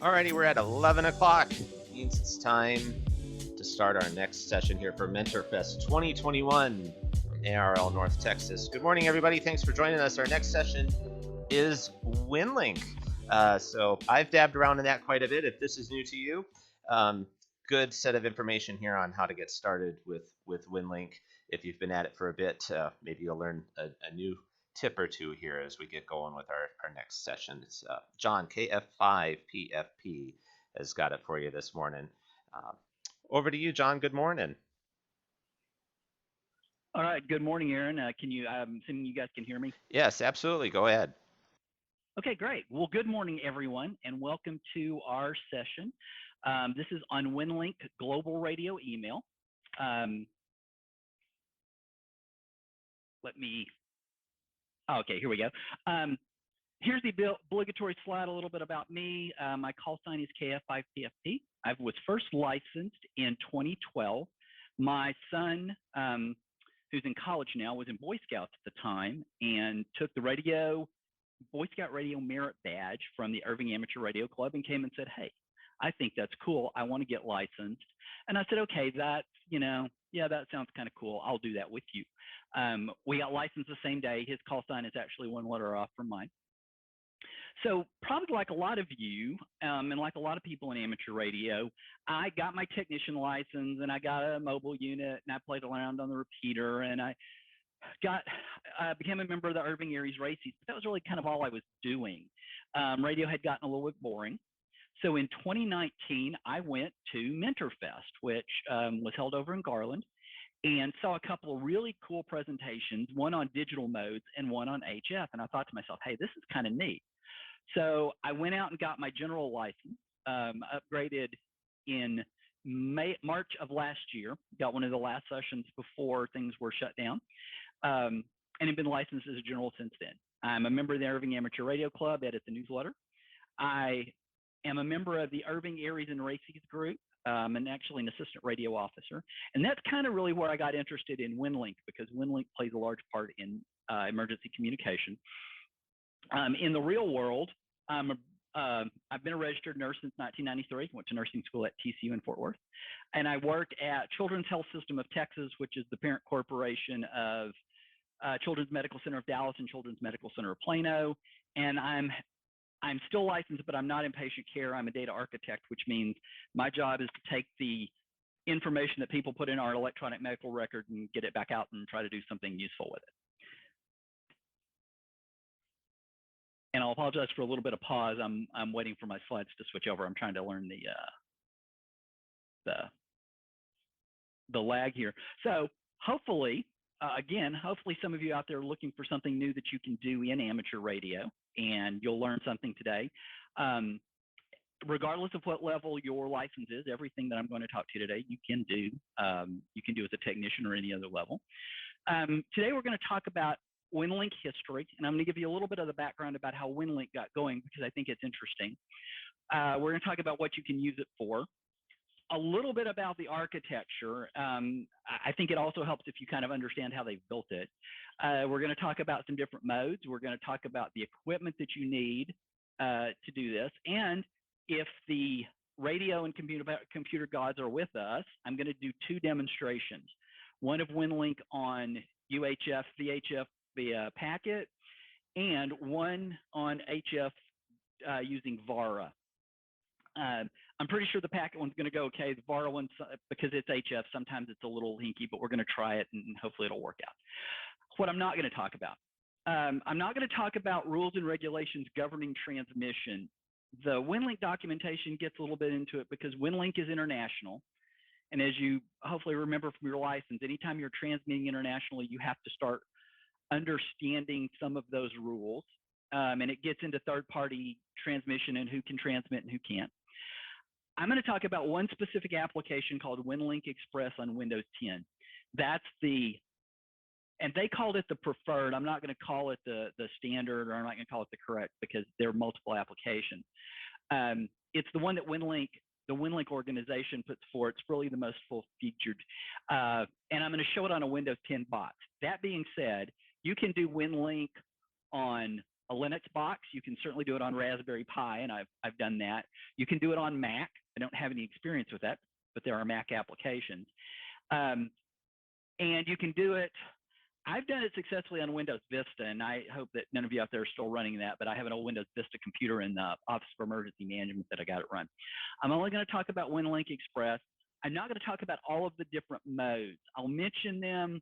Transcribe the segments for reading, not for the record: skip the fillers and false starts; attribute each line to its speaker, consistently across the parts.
Speaker 1: Alrighty, we're at 11 o'clock. Means it's time to start our next session here for Mentorfest 2021 from ARL North Texas. Good morning, everybody. Thanks for joining us. Our next session is Winlink. So I've dabbed around in that quite a bit. If this is new to you, good set of information here on how to get started with Winlink. If you've been at it for a bit, maybe you'll learn a new tip or two here as we get going with our next session. It's John KF5PFP has got it for you this morning. Over to you, John. Good morning.
Speaker 2: All right. Good morning, Aaron. I'm assuming you guys can hear me?
Speaker 1: Yes, absolutely. Go ahead.
Speaker 2: Okay, great. Well, good morning, everyone, and welcome to our session. This is on Winlink Global Radio Email. Okay, here we go. Here's the obligatory slide, a little bit about me. My call sign is KF5PFP. I was first licensed in 2012. My son, who's in college now, was in Boy Scouts at the time and took the Boy Scout Radio Merit Badge from the Irving Amateur Radio Club and came and said, hey, I think that's cool. I want to get licensed. And I said, okay, that sounds kind of cool. I'll do that with you. We got licensed the same day. His call sign is actually one letter off from mine. So probably like a lot of you and like a lot of people in amateur radio, I got my technician license and I got a mobile unit and I played around on the repeater and I became a member of the Irving Aries Races. But that was really kind of all I was doing. Radio had gotten a little bit boring. So in 2019, I went to Mentorfest, which was held over in Garland, and saw a couple of really cool presentations, one on digital modes and one on HF. And I thought to myself, hey, this is kind of neat. So I went out and got my general license, upgraded in March of last year, got one of the last sessions before things were shut down, and have been licensed as a general since then. I'm a member of the Irving Amateur Radio Club, edit the newsletter. I am a member of the Irving Aries and Races group, and actually an assistant radio officer. And that's kind of really where I got interested in Winlink, because Winlink plays a large part in emergency communication. In the real world, I've been a registered nurse since 1993, went to nursing school at TCU in Fort Worth. And I work at Children's Health System of Texas, which is the parent corporation of Children's Medical Center of Dallas and Children's Medical Center of Plano. And I'm still licensed, but I'm not in patient care. I'm a data architect, which means my job is to take the information that people put in our electronic medical record and get it back out and try to do something useful with it. And I'll apologize for a little bit of pause. I'm waiting for my slides to switch over. I'm trying to learn the lag here. So hopefully, hopefully some of you out there are looking for something new that you can do in amateur radio, and you'll learn something today. Regardless of what level your license is, everything that I'm going to talk to you today, you can do. You can do as a technician or any other level. Today we're going to talk about Winlink history, and I'm going to give you a little bit of the background about how Winlink got going, because I think it's interesting. We're going to talk about what you can use it for, a little bit about the architecture. I think it also helps if you kind of understand how they built it. We're going to talk about some different modes. We're going to talk about the equipment that you need to do this, and if the radio and computer gods are with us, I'm going to do two demonstrations. One of Winlink on UHF, VHF via packet, and one on HF using VARA. I'm pretty sure the packet one's going to go okay. The VARA one, because it's HF, sometimes it's a little hinky, but we're going to try it and hopefully it'll work out. What I'm not going to talk about. I'm not going to talk about rules and regulations governing transmission. The Winlink documentation gets a little bit into it because Winlink is international. And as you hopefully remember from your license, anytime you're transmitting internationally, you have to start understanding some of those rules. And it gets into third-party transmission and who can transmit and who can't. I'm going to talk about one specific application called Winlink Express on Windows 10. That's and they called it the preferred. I'm not going to call it the standard, or I'm not going to call it the correct, because there are multiple applications. It's the one that the Winlink organization puts forward. It's really the most full-featured. And I'm going to show it on a Windows 10 box. That being said, you can do Winlink on a Linux box. You can certainly do it on Raspberry Pi, and I've done that. You can do it on Mac. I don't have any experience with that, but there are Mac applications. And you can do it. I've done it successfully on Windows Vista, and I hope that none of you out there are still running that, but I have an old Windows Vista computer in the Office of Emergency Management that I got it run. I'm only going to talk about Winlink Express. I'm not going to talk about all of the different modes. I'll mention them,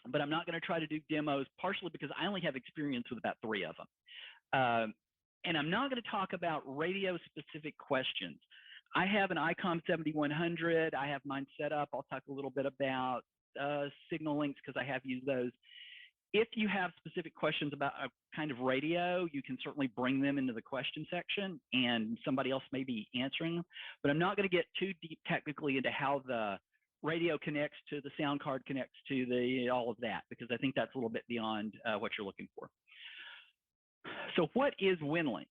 Speaker 2: but I'm not going to try to do demos, partially because I only have experience with about 3 of them. And I'm not going to talk about radio-specific questions. I have an ICOM 7100. I have mine set up. I'll talk a little bit about signal links because I have used those. If you have specific questions about a kind of radio, you can certainly bring them into the question section and somebody else may be answering them. But I'm not going to get too deep technically into how the radio connects to the sound card, connects to the all of that, because I think that's a little bit beyond what you're looking for. So what is Winlink?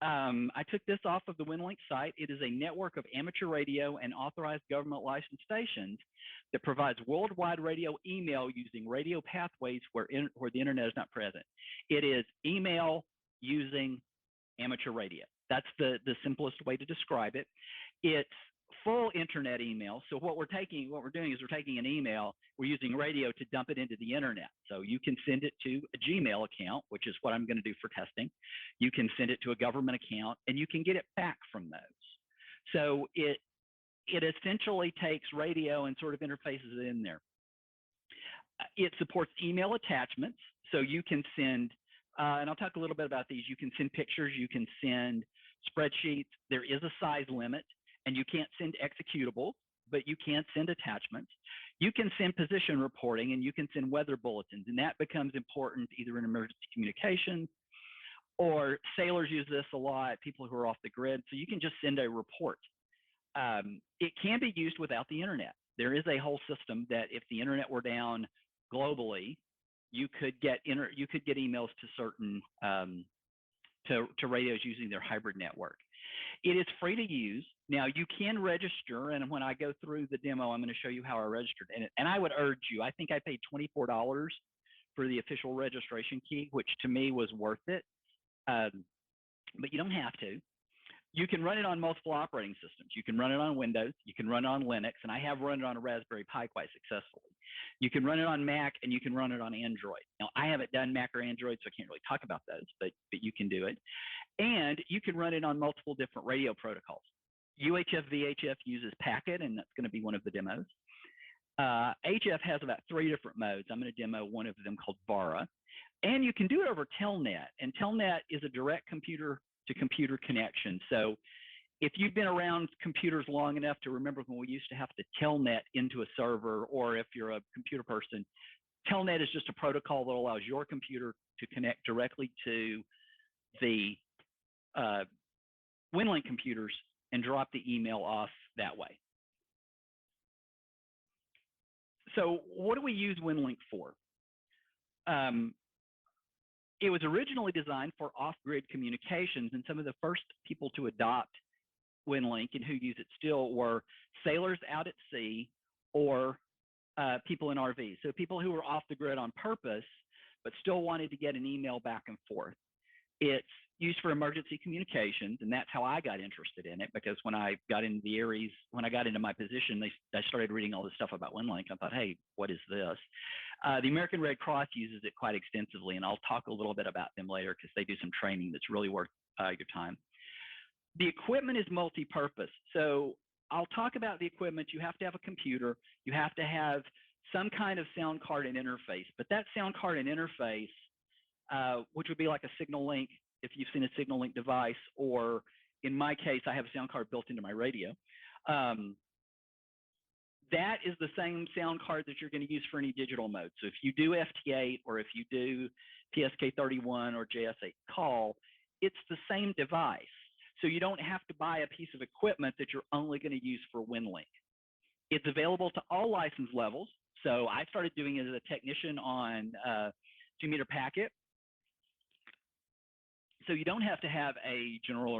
Speaker 2: I took this off of the Winlink site. It is a network of amateur radio and authorized government licensed stations that provides worldwide radio email using radio pathways where the internet is not present. It is email using amateur radio. That's the simplest way to describe it. It's full internet email. So what we're doing is we're taking an email, we're using radio to dump it into the internet. So you can send it to a Gmail account, which is what I'm going to do for testing. You can send it to a government account, and you can get it back from those. So it essentially takes radio and sort of interfaces it in there. It supports email attachments, so you can send, and I'll talk a little bit about these. You can send pictures, you can send spreadsheets. There is a size limit, and you can't send executables, but you can send attachments. You can send position reporting, and you can send weather bulletins, and that becomes important either in emergency communications, or sailors use this a lot, people who are off the grid, so you can just send a report. It can be used without the internet. There is a whole system that if the internet were down globally, you could get emails to certain to radios using their hybrid network. It is free to use. Now you can register, and when I go through the demo, I'm going to show you how I registered. And I would urge you. I think I paid $24 for the official registration key, which to me was worth it. But you don't have to. You can run it on multiple operating systems. You can run it on Windows. You can run it on Linux, and I have run it on a Raspberry Pi quite successfully. You can run it on Mac, and you can run it on Android. Now, I haven't done Mac or Android, so I can't really talk about those, but you can do it. And you can run it on multiple different radio protocols. UHF VHF uses Packet, and that's going to be one of the demos. HF has about 3 different modes. I'm going to demo one of them called VARA. And you can do it over Telnet, and Telnet is a direct computer-to-computer connection. So if you've been around computers long enough to remember when we used to have to Telnet into a server, or if you're a computer person, Telnet is just a protocol that allows your computer to connect directly to the Winlink computers and drop the email off that way. So what do we use Winlink for? It was originally designed for off-grid communications, and some of the first people to adopt Winlink and who use it still were sailors out at sea or people in RVs. So people who were off the grid on purpose, but still wanted to get an email back and forth. It's used for emergency communications, and that's how I got interested in it, because when I got into the Aries, when I got into my position, I started reading all this stuff about Winlink. I thought, hey, what is this? The American Red Cross uses it quite extensively, and I'll talk a little bit about them later because they do some training that's really worth your time. The equipment is multi-purpose. So I'll talk about the equipment. You have to have a computer. You have to have some kind of sound card and interface, but that sound card and interface, which would be like a signal link, if you've seen a signal link device, or in my case, I have a sound card built into my radio. That is the same sound card that you're going to use for any digital mode. So if you do FT8, or if you do PSK31 or JS8 call, it's the same device. So you don't have to buy a piece of equipment that you're only going to use for Winlink. It's available to all license levels. So I started doing it as a technician on 2-meter packet. So you don't have to have a general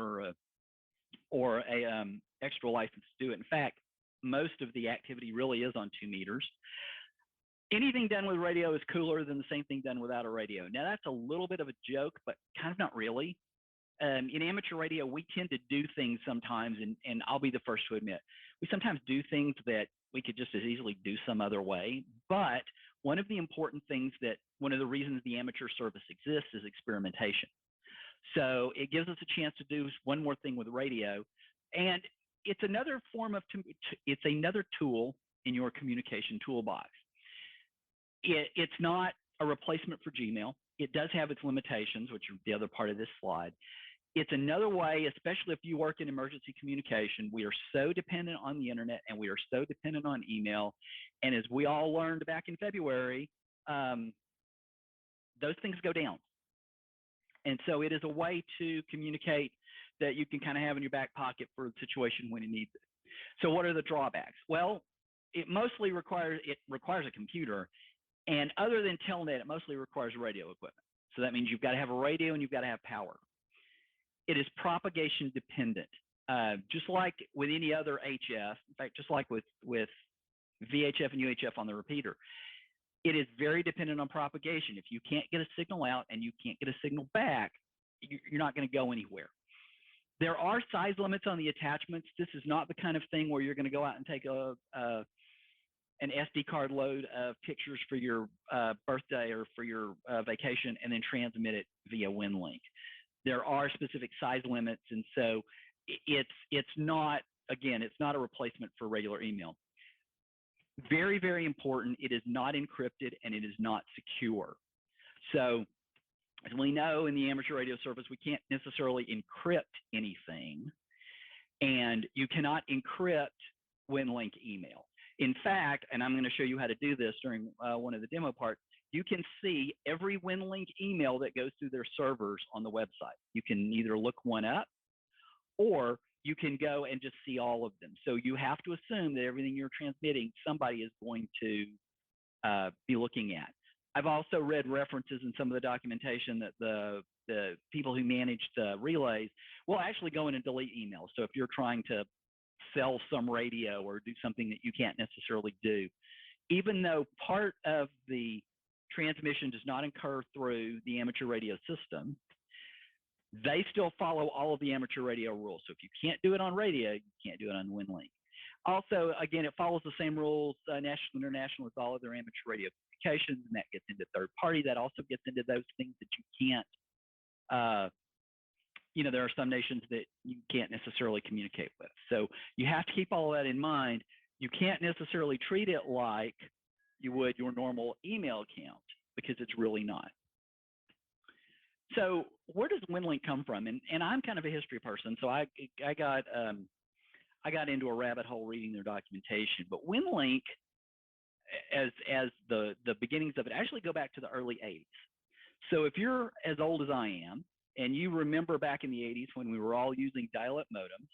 Speaker 2: or a extra license to do it. In fact, most of the activity really is on 2 meters. anything done with radio is cooler than the same thing done without a radio. Now, that's a little bit of a joke, but kind of not really. In amateur radio, we tend to do things sometimes, and I'll be the first to admit, we sometimes do things that we could just as easily do some other way. But one of the important things one of the reasons the amateur service exists is experimentation. So it gives us a chance to do one more thing with radio, and it's another form of, it's another tool in your communication toolbox. It's not a replacement for Gmail. It does have its limitations, which are the other part of this slide. It's another way, especially if you work in emergency communication. We are so dependent on the internet, and we are so dependent on email. And as we all learned back in February, those things go down. And so it is a way to communicate that you can kind of have in your back pocket for the situation when you need it. So what are the drawbacks? Well, it mostly requires a computer. And other than Telnet, it mostly requires radio equipment. So that means you've got to have a radio and you've got to have power. It is propagation dependent, just like with any other HF. In fact, just like with VHF and UHF on the repeater, it is very dependent on propagation. If you can't get a signal out and you can't get a signal back, you're not going to go anywhere. There are size limits on the attachments. This is not the kind of thing where you're going to go out and take an SD card load of pictures for your birthday or for your vacation and then transmit it via Winlink. There are specific size limits, and so it's not, again, it's not a replacement for regular email. Very, very important, it is not encrypted and it is not secure. So as we know in the amateur radio service, we can't necessarily encrypt anything, and you cannot encrypt Winlink email. In fact, and I'm going to show you how to do this during one of the demo parts, you can see every Winlink email that goes through their servers on the website. You can either look one up or you can go and just see all of them. So you have to assume that everything you're transmitting, somebody is going to be looking at. I've also read references in some of the documentation that the people who manage the relays will actually go in and delete emails. So if you're trying to sell some radio or do something that you can't necessarily do, even though part of the transmission does not occur through the amateur radio system, they still follow all of the amateur radio rules. So if you can't do it on radio, you can't do it on Winlink. Also, again, it follows the same rules, national, international, with all of their amateur radio communications, and that gets into third party. That also gets into those things that you can't, there are some nations that you can't necessarily communicate with. So you have to keep all of that in mind. You can't necessarily treat it like you would your normal email account, because it's really not. So where does Winlink come from? And I'm kind of a history person, so I got into a rabbit hole reading their documentation. But Winlink, as the beginnings of it, actually go back to the early 80s. So if you're as old as I am, and you remember back in the 80s when we were all using dial-up modems,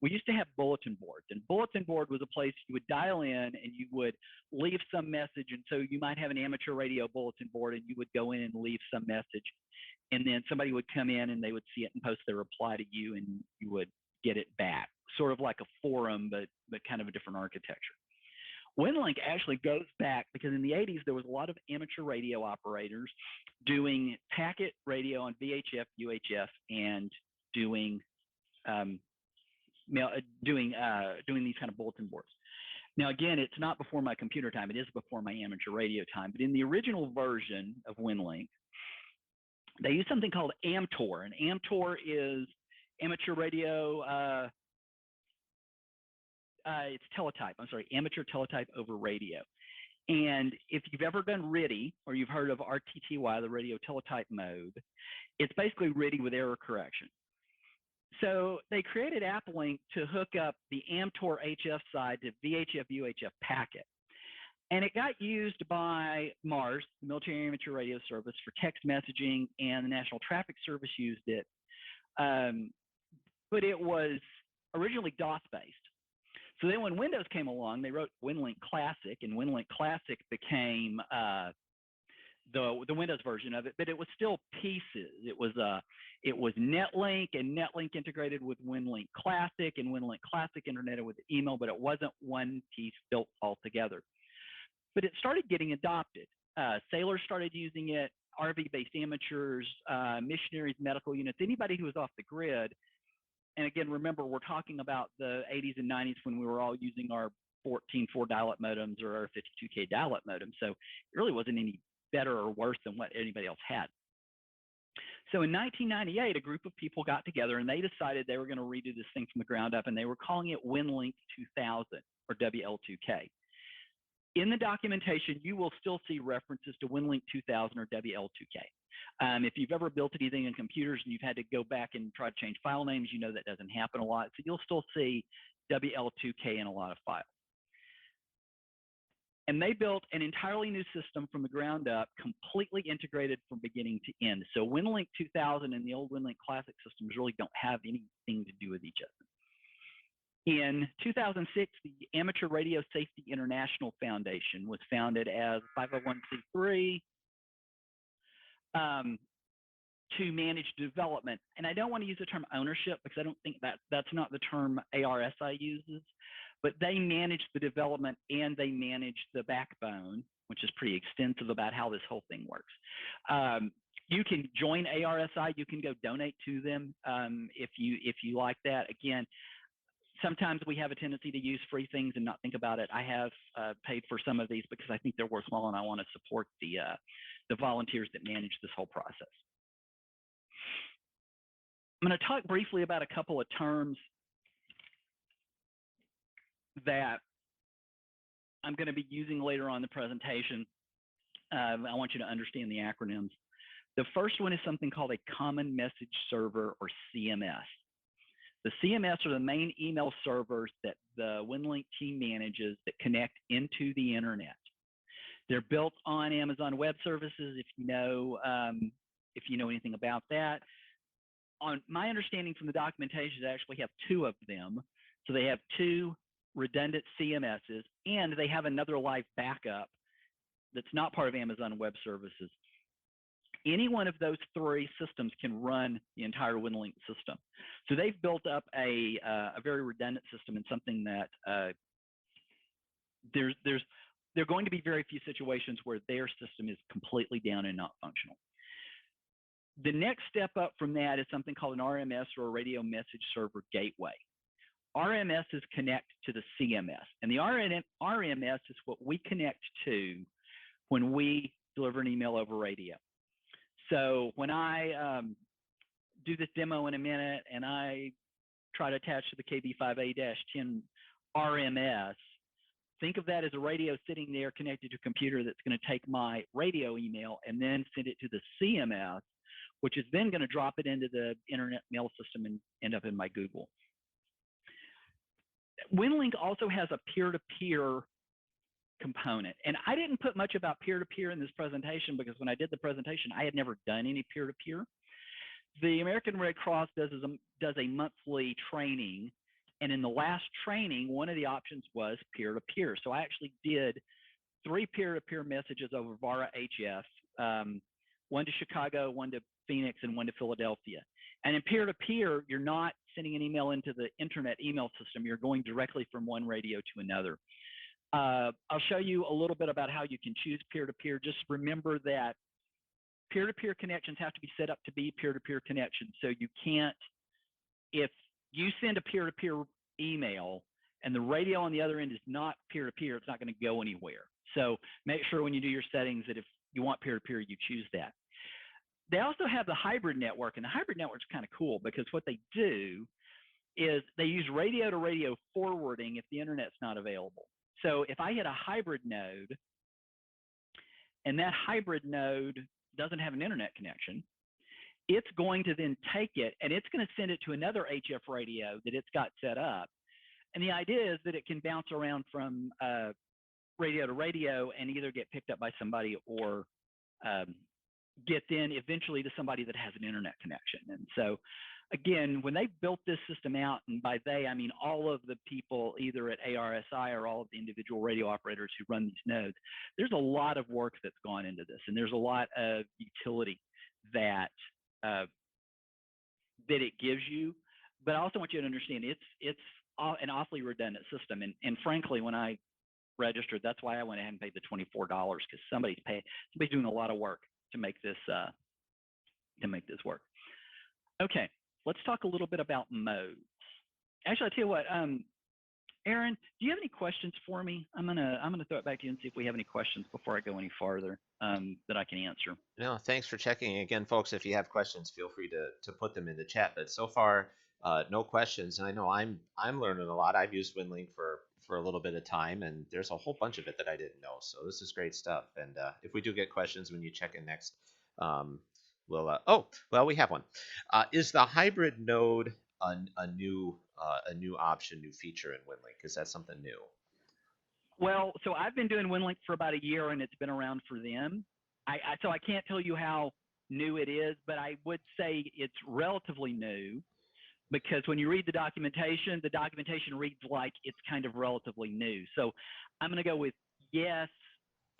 Speaker 2: we used to have bulletin boards. And bulletin board was a place you would dial in and you would leave some message. And so you might have an amateur radio bulletin board, and you would go in and leave some message. And then somebody would come in and they would see it and post their reply to you, and you would get it back. Sort of like a forum, but kind of a different architecture. Winlink actually goes back because in the 80s, there was a lot of amateur radio operators doing packet radio on VHF, UHF, and doing these kind of bulletin boards. Now, again, it's not before my computer time. It is before my amateur radio time. But in the original version of Winlink, they use something called AMTOR. And AMTOR is amateur radio, it's teletype. I'm sorry, amateur teletype over radio. And if you've ever done RTTY, or you've heard of RTTY, the radio teletype mode, it's basically RTTY with error correction. So they created AppLink to hook up the AMTOR HF side to VHF UHF packet. And it got used by MARS, the Military Amateur Radio Service, for text messaging, and the National Traffic Service used it. But it was originally DOS-based. So then when Windows came along, they wrote Winlink Classic, and Winlink Classic became the Windows version of it, but it was still pieces. It was NetLink, and NetLink integrated with Winlink Classic, and Winlink Classic integrated with email, but it wasn't one piece built all together. but it started getting adopted. Sailors started using it, RV-based amateurs, missionaries, medical units, anybody who was off the grid. And again, remember, we're talking about the 80s and 90s when we were all using our 14.4 dial-up modems or our 52K dial-up modem. So it really wasn't any better or worse than what anybody else had. So in 1998, a group of people got together and they decided they were going to redo this thing from the ground up, and they were calling it Winlink 2000 or WL2K. In the documentation, you will still see references to Winlink 2000 or WL2K. If you've ever built anything in computers and you've had to go back and try to change file names, you know that doesn't happen a lot. So you'll still see WL2K in a lot of files. And they built an entirely new system from the ground up, completely integrated from beginning to end. So Winlink 2000 and the old Winlink Classic systems really don't have anything to do with each other. In 2006, the Amateur Radio Safety International Foundation was founded as 501c3 to manage development. And I don't want to use the term ownership because I don't think that's not the term ARSI uses, but they manage the development and they manage the backbone, which is pretty extensive about how this whole thing works. You can join ARSI, you can go donate to them if you like that. Again, sometimes we have a tendency to use free things and not think about it. I have paid for some of these because I think they're worthwhile and I want to support the volunteers that manage this whole process. I'm going to talk briefly about a couple of terms that I'm going to be using later on in the presentation. I want you to understand the acronyms. The first one is something called a Common Message Server, or CMS. The CMS are the main email servers that the Winlink team manages that connect into the internet. They're built on Amazon Web Services, if you know anything about that. On my understanding from the documentation, they actually have two of them. So they have two redundant CMSs, and they have another live backup that's not part of Amazon Web Services. Any one of those three systems can run the entire Winlink system. So they've built up a very redundant system, and something that there are going to be very few situations where their system is completely down and not functional. The next step up from that is something called an RMS, or a Radio Message Server Gateway. RMSs connect to the CMS, and the RMS is what we connect to when we deliver an email over radio. So when I do this demo in a minute and I try to attach to the KB5A-10 RMS, think of that as a radio sitting there connected to a computer that's going to take my radio email and then send it to the CMS, which is then going to drop it into the internet mail system and end up in my Google. Winlink also has a peer-to-peer component. And I didn't put much about peer-to-peer in this presentation because when I did the presentation, I had never done any peer-to-peer. The American Red Cross does a monthly training. And in the last training, one of the options was peer-to-peer. So I actually did 3 peer-to-peer messages over VARA HF, one to Chicago, one to Phoenix, and one to Philadelphia. And in peer-to-peer, you're not sending an email into the internet email system. You're going directly from one radio to another. I'll show you a little bit about how you can choose peer-to-peer. Just remember that peer-to-peer connections have to be set up to be peer-to-peer connections. So you can't, if you send a peer-to-peer email and the radio on the other end is not peer-to-peer, it's not going to go anywhere. So make sure when you do your settings that if you want peer-to-peer, you choose that. They also have the hybrid network, and the hybrid network is kind of cool because what they do is they use radio-to-radio forwarding if the internet's not available. So if I hit a hybrid node and that hybrid node doesn't have an internet connection, it's going to then take it and it's going to send it to another HF radio that it's got set up. And the idea is that it can bounce around from radio to radio and either get picked up by somebody or get then eventually to somebody that has an internet connection. And so again, when they built this system out, and by they, I mean all of the people either at ARSI or all of the individual radio operators who run these nodes, there's a lot of work that's gone into this, and there's a lot of utility that that it gives you. But I also want you to understand it's an awfully redundant system. And frankly, when I registered. That's why I went ahead and paid the $24 because somebody's doing a lot of work to make this work. Okay, let's talk a little bit about modes. Actually, I'll tell you what, Aaron, do you have any questions for me? I'm gonna throw it back to you and see if we have any questions before I go any farther that I can answer.
Speaker 1: No, thanks for checking. Again, folks, if you have questions, feel free to put them in the chat. But so far, no questions. And I know I'm learning a lot. I've used Winlink for a little bit of time, and there's a whole bunch of it that I didn't know. So this is great stuff. And if we do get questions when you check in next, we'll. Oh, well, we have one. Is the hybrid node a new option, new feature in Winlink? Is that something new?
Speaker 2: Well, so I've been doing Winlink for about a year, and it's been around for them. So I can't tell you how new it is, but I would say it's relatively new because when you read the documentation reads like it's kind of relatively new. So I'm going to go with yes,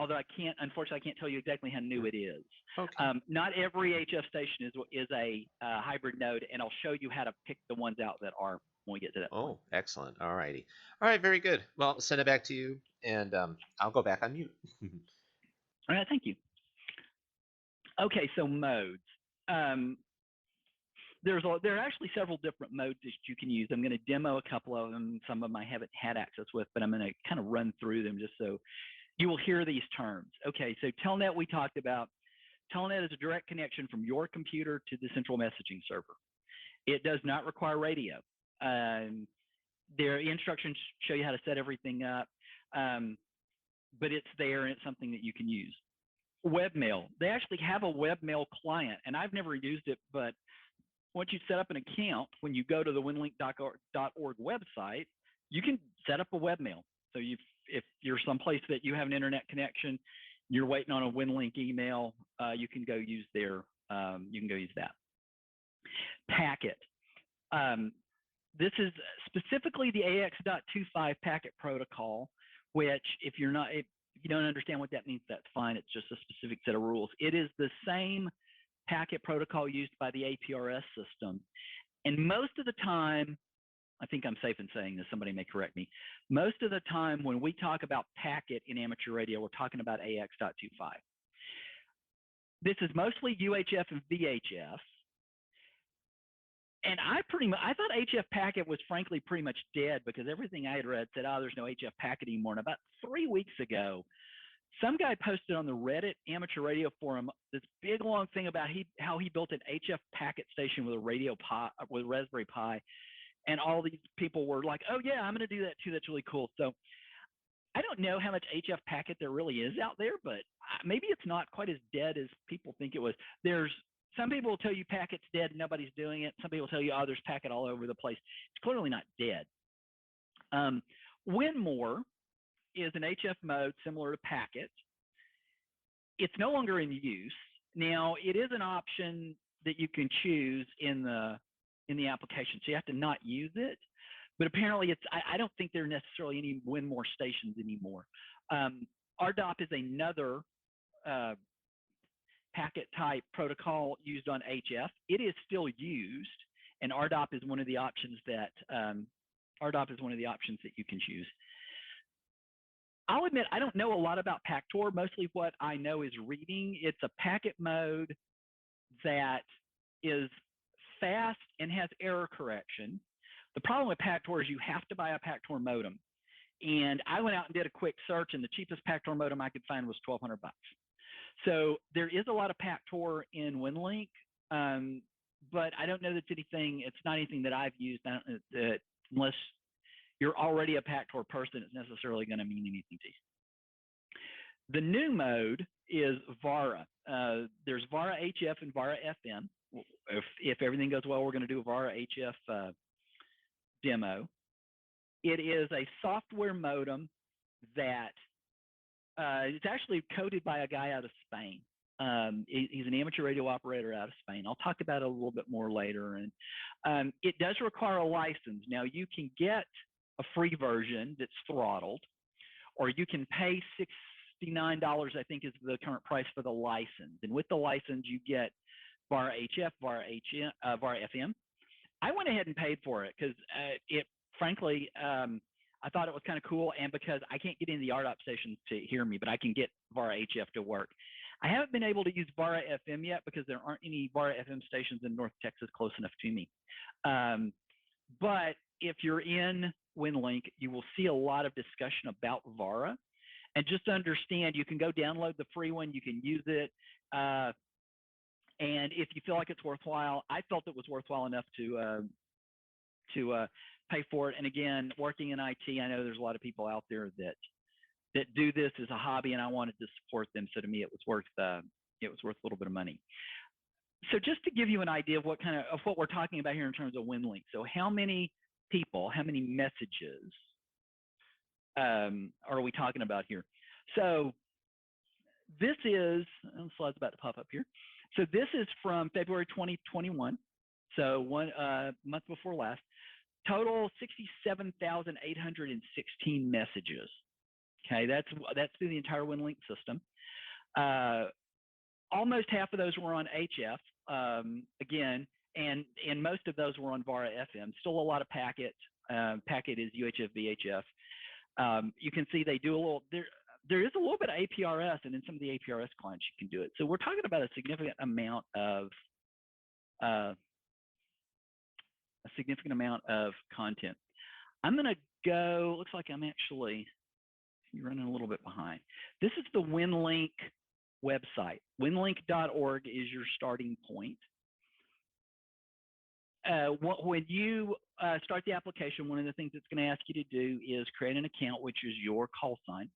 Speaker 2: although unfortunately, I can't tell you exactly how new it is.
Speaker 1: Okay.
Speaker 2: Not every HF station is a hybrid node, and I'll show you how to pick the ones out that are when we get to that point.
Speaker 1: Oh, excellent. All righty. All right, very good. Well, I'll send it back to you, and I'll go back on mute.
Speaker 2: All right, thank you. Okay, so modes. There are actually several different modes that you can use. I'm going to demo a couple of them. Some of them I haven't had access with, but I'm going to kind of run through them just so you will hear these terms. Okay, so Telnet we talked about. Telnet is a direct connection from your computer to the central messaging server. It does not require radio. Their instructions show you how to set everything up, but it's there and it's something that you can use. Webmail. They actually have a webmail client, and I've never used it, but once you set up an account, when you go to the winlink.org website, you can set up a webmail. So if you're someplace that you have an internet connection, you're waiting on a Winlink email, you can go use that. Packet. This is specifically the AX.25 packet protocol, which if you don't understand what that means, that's fine. It's just a specific set of rules. It is the same packet protocol used by the APRS system. And most of the time, I think I'm safe in saying this, somebody may correct me. Most of the time when we talk about packet in amateur radio, we're talking about AX.25. This is mostly UHF and VHF. And I thought HF packet was frankly pretty much dead because everything I had read said, oh, there's no HF packet anymore. And about 3 weeks ago, some guy posted on the Reddit amateur radio forum this big long thing about how he built an HF packet station with a Raspberry Pi, and all these people were like, "Oh yeah, I'm going to do that too. That's really cool." So I don't know how much HF packet there really is out there, but maybe it's not quite as dead as people think it was. Some people will tell you packet's dead and nobody's doing it. Some people tell you, oh, there's packet all over the place. It's clearly not dead. Winmore is an HF mode similar to packet. It's no longer in use. Now, it is an option that you can choose in the application, so you have to not use it. But apparently, I don't think there are necessarily any Winmore stations anymore. RDOP is another packet type protocol used on HF. It is still used, and RDOP is one of the options that you can choose. I'll admit I don't know a lot about PACTOR. Mostly what I know is reading. It's a packet mode that is fast and has error correction. The problem with PACTOR is you have to buy a PACTOR modem. And I went out and did a quick search, and the cheapest PACTOR modem I could find was $1,200. So there is a lot of PACTOR in Winlink, but I don't know that's anything. It's not anything that I've used. Unless you're already a PACTOR person, it's necessarily going to mean anything to you. The new mode is VARA. There's VARA HF and VARA FM. If everything goes well, we're going to do a VARA HF demo. It is a software modem that it's actually coded by a guy out of Spain. He's an amateur radio operator out of Spain. I'll talk about it a little bit more later. And it does require a license. Now, you can get a free version that's throttled, or you can pay $69, I think is the current price for the license. And with the license, you get VARA HF, VARA FM. I went ahead and paid for it because frankly, I thought it was kind of cool, and because I can't get into the RDOP stations to hear me, but I can get VARA HF to work. I haven't been able to use VARA FM yet because there aren't any VARA FM stations in North Texas close enough to me. But if you're in Winlink, you will see a lot of discussion about VARA. And just to understand, you can go download the free one, you can use it. And if you feel like it's worthwhile, I felt it was worthwhile enough to pay for it. And again, working in IT, I know there's a lot of people out there that do this as a hobby, and I wanted to support them. So to me, it was worth a little bit of money. So just to give you an idea of what we're talking about here in terms of Winlink. So how many people, how many messages are we talking about here? So this is, the slide's about to pop up here. So this is from February 2021. So one month before last. Total 67,816 messages. Okay, that's through the entire Winlink system. Almost half of those were on HF, again, and most of those were on VARA FM. Still a lot of packet. Packet is UHF, VHF. You can see they do a little, there is a little bit of APRS, and in some of the APRS clients you can do it. So we're talking about a significant amount of content. I'm going to go, looks like I'm actually running a little bit behind. This is the Winlink website. Winlink.org is your starting point. When you start the application, one of the things it's going to ask you to do is create an account, which is your call sign.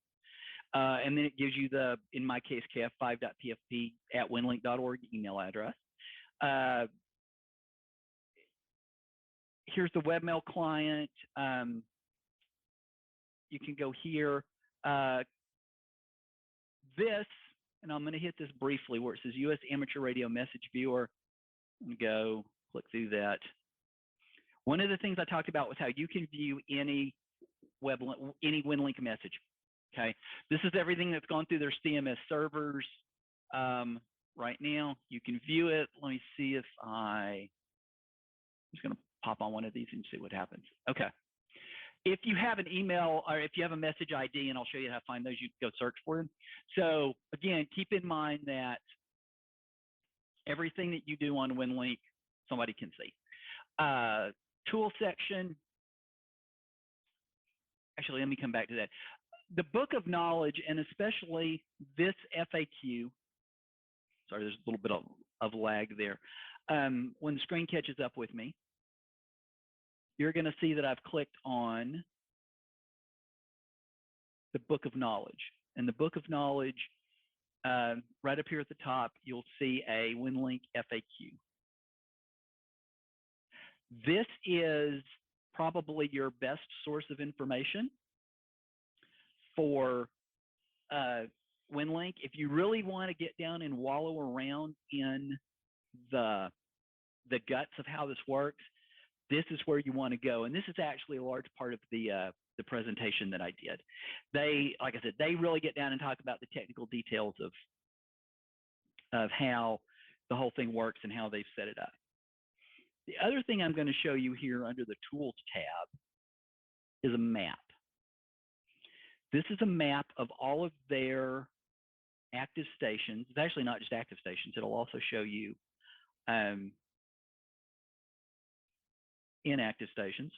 Speaker 2: And then it gives you the, in my case, KF5.PFP at winlink.org email address. Here's the webmail client. You can go here. This, and I'm going to hit this briefly, where it says U.S. Amateur Radio Message Viewer. I'm going to go click through that. One of the things I talked about was how you can view any Winlink message. Okay, this is everything that's gone through their CMS servers right now. You can view it. Let me see if I'm just going to pop on one of these and see what happens. Okay. If you have an email or if you have a message ID, and I'll show you how to find those, you can go search for them. So again, keep in mind that everything that you do on Winlink, somebody can see. Tool section. Actually, let me come back to that. The book of knowledge, and especially this FAQ. Sorry, there's a little bit of lag there. When the screen catches up with me, you're going to see that I've clicked on the book of knowledge. And the book of knowledge, right up here at the top, you'll see a Winlink FAQ. This is probably your best source of information for Winlink. If you really want to get down and wallow around in the guts of how this works, this is where you want to go. And this is actually a large part of the presentation that I did. They, like I said, they really get down and talk about the technical details of how the whole thing works and how they've set it up. The other thing I'm going to show you here under the Tools tab is a map. This is a map of all of their active stations. It's actually not just active stations. It'll also show you inactive stations.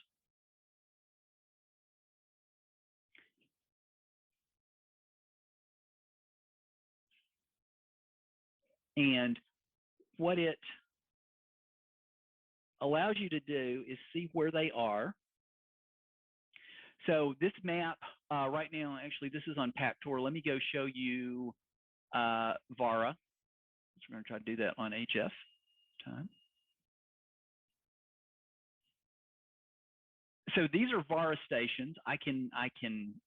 Speaker 2: And what it allows you to do is see where they are. So this map right now, actually, this is on PacTour. Let me go show you VARA. So we're going to try to do that on HF time. So these are VARA stations. I can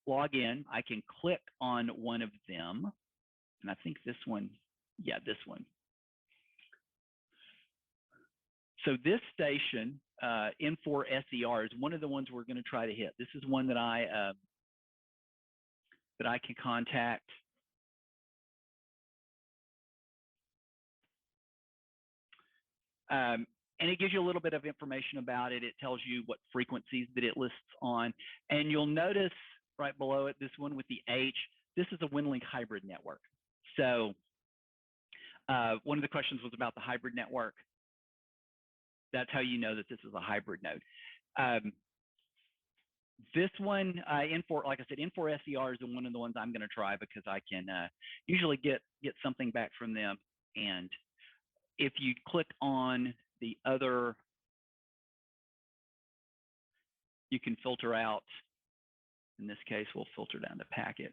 Speaker 2: log in. I can click on one of them, and I think this one, yeah, this one. So this station, N4SER, is one of the ones we're going to try to hit. This is one that I can contact. and it gives you a little bit of information about it. It tells you what frequencies that it lists on. And you'll notice right below it, this one with the H, this is a Winlink hybrid network. So one of the questions was about the hybrid network. That's how you know that this is a hybrid node. This one, N4, like I said, N4 SCR is one of the ones I'm going to try because I can usually get something back from them. And if you click on the other, you can filter out. In this case, we'll filter down to packet.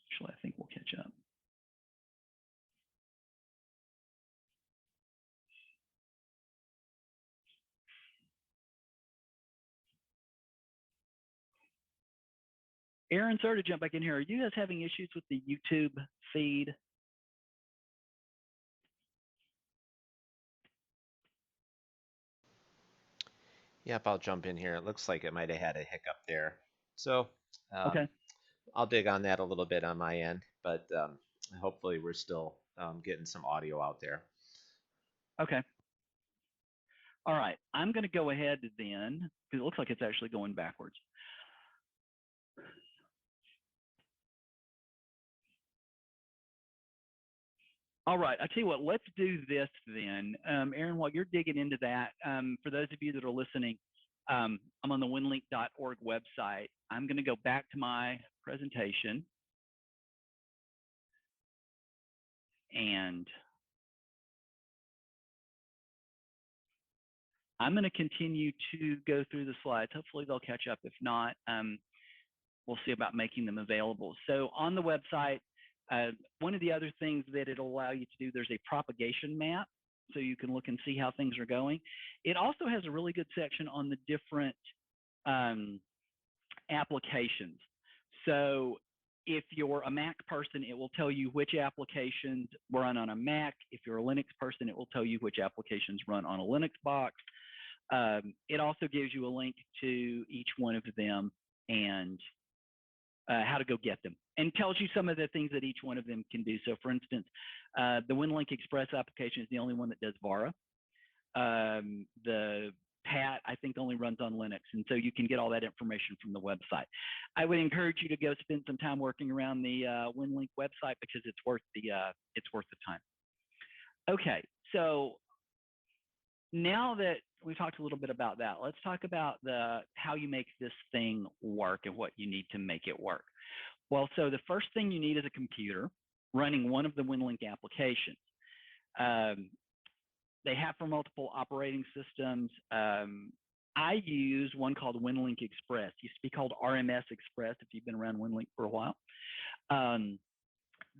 Speaker 2: Actually, I think we'll catch up. Aaron, sorry to jump back in here. Are you guys having issues with the YouTube feed?
Speaker 1: Yep, I'll jump in here. It looks like it might have had a hiccup there. So
Speaker 2: Okay.
Speaker 1: I'll dig on that a little bit on my end, but hopefully we're still getting some audio out there.
Speaker 2: Okay. All right. I'm going to go ahead then, because it looks like it's actually going backwards. All right, I tell you what, let's do this then. Aaron, while you're digging into that, for those of you that are listening, I'm on the winlink.org website. I'm going to go back to my presentation. And I'm going to continue to go through the slides. Hopefully they'll catch up. If not, we'll see about making them available. So on the website, one of the other things that it'll allow you to do, there's a propagation map, so you can look and see how things are going. It also has a really good section on the different applications. So if you're a Mac person, it will tell you which applications run on a Mac. If you're a Linux person, it will tell you which applications run on a Linux box. It also gives you a link to each one of them and how to go get them, and tells you some of the things that each one of them can do. So for instance, the Winlink Express application is the only one that does VARA. The PAT, I think, only runs on Linux, and so you can get all that information from the website. I would encourage you to go spend some time working around the Winlink website because it's worth the time. Okay, so now that we talked a little bit about that, let's talk about how you make this thing work and what you need to make it work. Well, so the first thing you need is a computer running one of the Winlink applications. They have for multiple operating systems. I use one called Winlink Express. It used to be called RMS Express if you've been around Winlink for a while.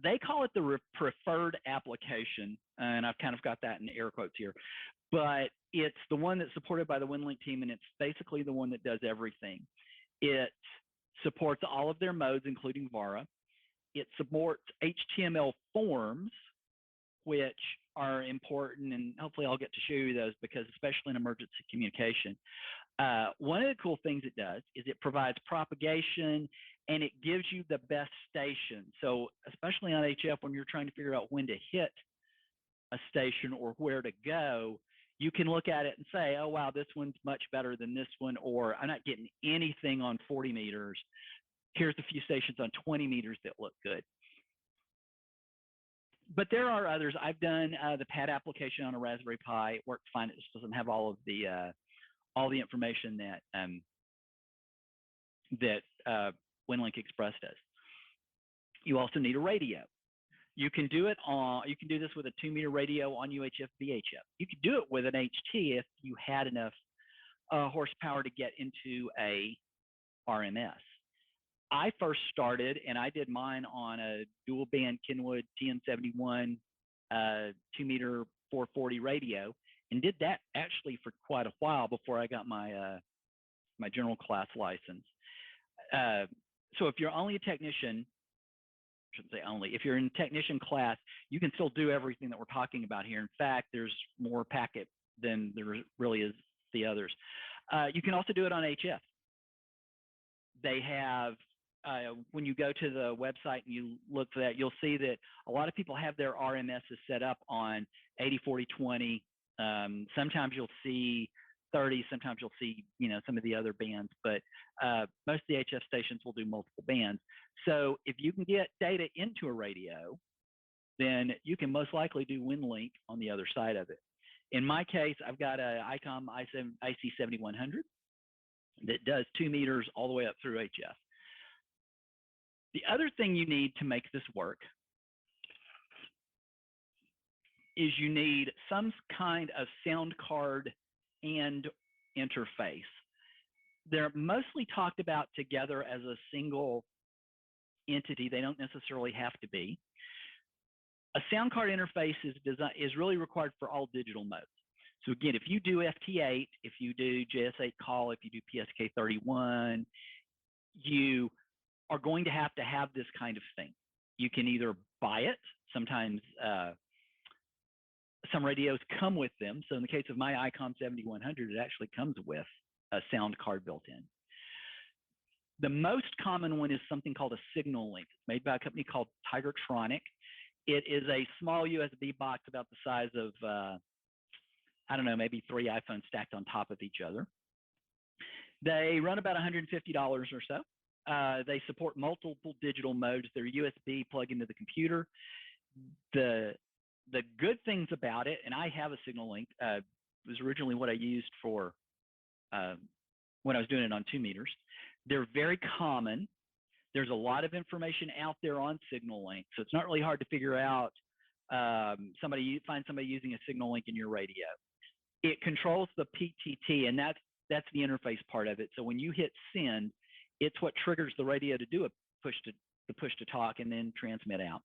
Speaker 2: They call it the preferred application, and I've kind of got that in air quotes here, but it's the one that's supported by the Winlink team, and it's basically the one that does everything. It supports all of their modes, including VARA. It supports HTML forms, which are important, and hopefully I'll get to show you those because especially in emergency communication. One of the cool things it does is it provides propagation, and it gives you the best station. So especially on HF, when you're trying to figure out when to hit a station or where to go, you can look at it and say, oh, wow, this one's much better than this one, or I'm not getting anything on 40 meters. Here's a few stations on 20 meters that look good. But there are others. I've done the PAT application on a Raspberry Pi. It worked fine. It just doesn't have all of the information that Winlink Express does. You also need a radio. You can do this with a 2-meter radio on UHF VHF. You could do it with an HT if you had enough horsepower to get into a RMS. I first started, and I did mine on a dual band Kenwood TN71 2-meter 440 radio, and did that actually for quite a while before I got my my general class license. So if you're only a technician, I shouldn't say only, if you're in technician class, you can still do everything that we're talking about here. In fact, there's more packet than there really is the others. You can also do it on HF. They have, when you go to the website and you look for that, you'll see that a lot of people have their RMSs set up on 80-40-20 Sometimes you'll see 30, sometimes you'll see, some of the other bands, but most of the HF stations will do multiple bands. So if you can get data into a radio, then you can most likely do Winlink on the other side of it. In my case, I've got a ICOM IC7100 that does 2 meters all the way up through HF. The other thing you need to make this work is you need some kind of sound card and interface. They're mostly talked about together as a single entity. They don't necessarily have to be. A sound card interface is really required for all digital modes. So again, if you do FT8, if you do JS8 call, if you do PSK31, you are going to have this kind of thing. You can either buy it. Sometimes some radios come with them. So in the case of my ICOM 7100, it actually comes with a sound card built in. The most common one is something called a signal link. It's made by a company called Tigertronic. It is a small USB box about the size of, I don't know, maybe 3 iPhones stacked on top of each other. They run about $150 or so. They support multiple digital modes. They're USB plug into the computer. The good things about it, and I have a signal link, was originally what I used for when I was doing it on 2 meters. They're very common. There's a lot of information out there on signal link, so it's not really hard to figure out find somebody using a signal link in your radio. It controls the PTT, and that's the interface part of it. So when you hit send, it's what triggers the radio to do a push to talk and then transmit out.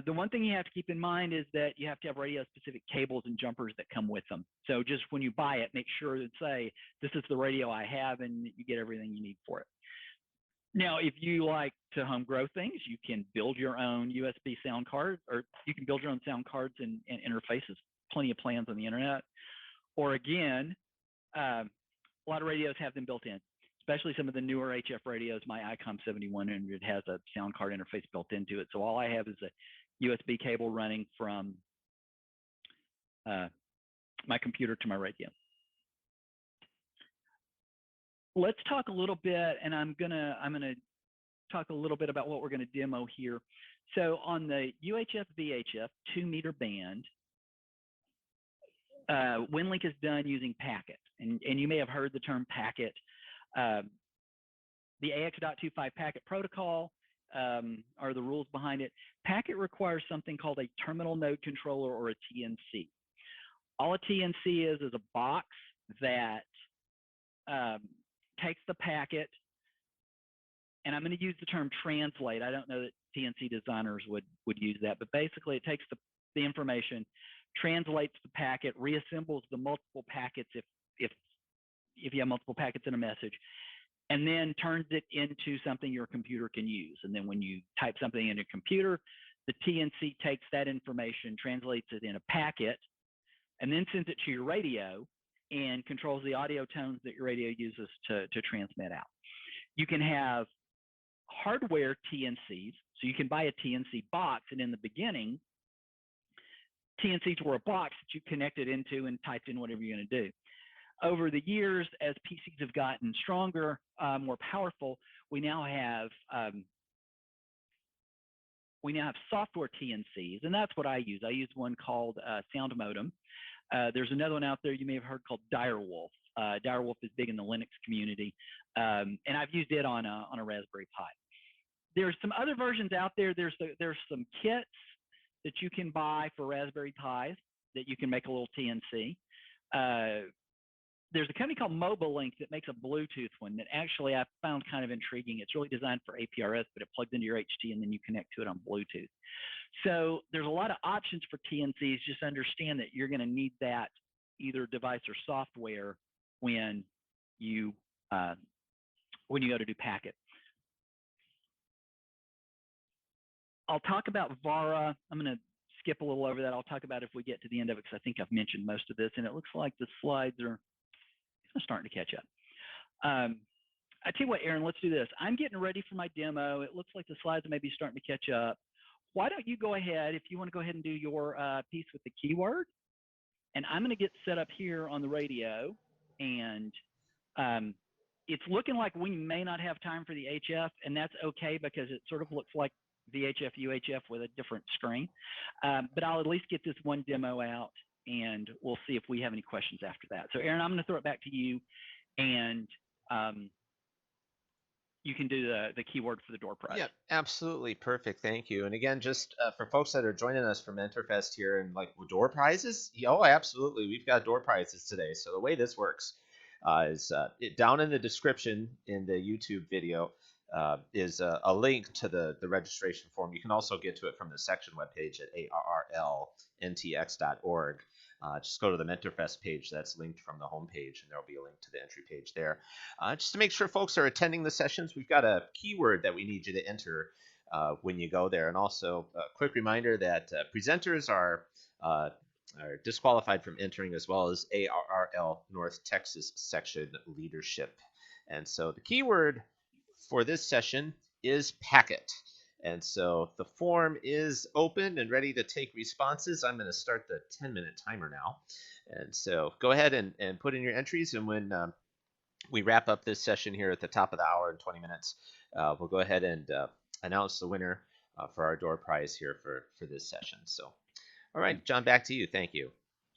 Speaker 2: The one thing you have to keep in mind is that you have to have radio-specific cables and jumpers that come with them. So just when you buy it, make sure that say, this is the radio I have, and you get everything you need for it. Now, if you like to home grow things, you can build your own USB sound card, or you can build your own sound cards and interfaces. Plenty of plans on the internet. Or again, a lot of radios have them built in, especially some of the newer HF radios. My ICOM 7100 has a sound card interface built into it. So all I have is a USB cable running from my computer to my radio. Let's talk a little bit, and I'm gonna talk a little bit about what we're gonna demo here. So on the UHF VHF 2 meter band, Winlink is done using packet, and you may have heard the term packet. The AX.25 packet protocol are the rules behind it. Packet requires something called a terminal node controller, or a TNC. All a TNC is a box that takes the packet, and I'm going to use the term translate. I don't know that TNC designers would use that, but basically it takes the information, translates the packet, reassembles the multiple packets if you have multiple packets in a message, and then turns it into something your computer can use. And then when you type something in a computer, the TNC takes that information, translates it in a packet, and then sends it to your radio and controls the audio tones that your radio uses to transmit out. You can have hardware TNCs, so you can buy a TNC box, and in the beginning, TNCs were a box that you connected into and typed in whatever you're going to do. Over the years, as PCs have gotten stronger, more powerful, we now have software TNCs, and that's what I use. I use one called Sound Modem. There's another one out there you may have heard called Direwolf. Direwolf is big in the Linux community, and I've used it on a Raspberry Pi. There's some other versions out there. There's some kits that you can buy for Raspberry Pis that you can make a little TNC. There's a company called MobileLink that makes a Bluetooth one that actually I found kind of intriguing. It's really designed for APRS, but it plugs into your HT and then you connect to it on Bluetooth. So there's a lot of options for TNCs. Just understand that you're going to need that either device or software when you go to do packet. I'll talk about VARA. I'm going to skip a little over that. I'll talk about it if we get to the end of it, because I think I've mentioned most of this, and it looks like the slides are starting to catch up. I tell you what, Aaron, let's do this. I'm getting ready for my demo. It looks like the slides may be starting to catch up. Why don't you go ahead, if you want to go ahead and do your piece with the keyword, and I'm going to get set up here on the radio, and it's looking like we may not have time for the HF, and that's okay because it sort of looks like VHF, UHF with a different screen. But I'll at least get this one demo out, and we'll see if we have any questions after that. So Aaron, I'm going to throw it back to you, and you can do the keyword for the door prize.
Speaker 1: Yeah, absolutely. Perfect. Thank you. And again, just for folks that are joining us for Mentorfest here and like door prizes, oh, absolutely. We've got door prizes today. So the way this works is down in the description in the YouTube video is a link to the registration form. You can also get to it from the section webpage at arrlntx.org. Just go to the Mentorfest page that's linked from the homepage, and there'll be a link to the entry page there. Just to make sure folks are attending the sessions, we've got a keyword that we need you to enter when you go there. And also a quick reminder that presenters are disqualified from entering, as well as ARRL North Texas section leadership. And so the keyword for this session is packet. And so the form is open and ready to take responses. I'm going to start the 10-minute timer now. And so go ahead and put in your entries. And when we wrap up this session here at the top of the hour in 20 minutes, we'll go ahead and announce the winner for our door prize here for this session. So, all right, John, back to you. Thank you.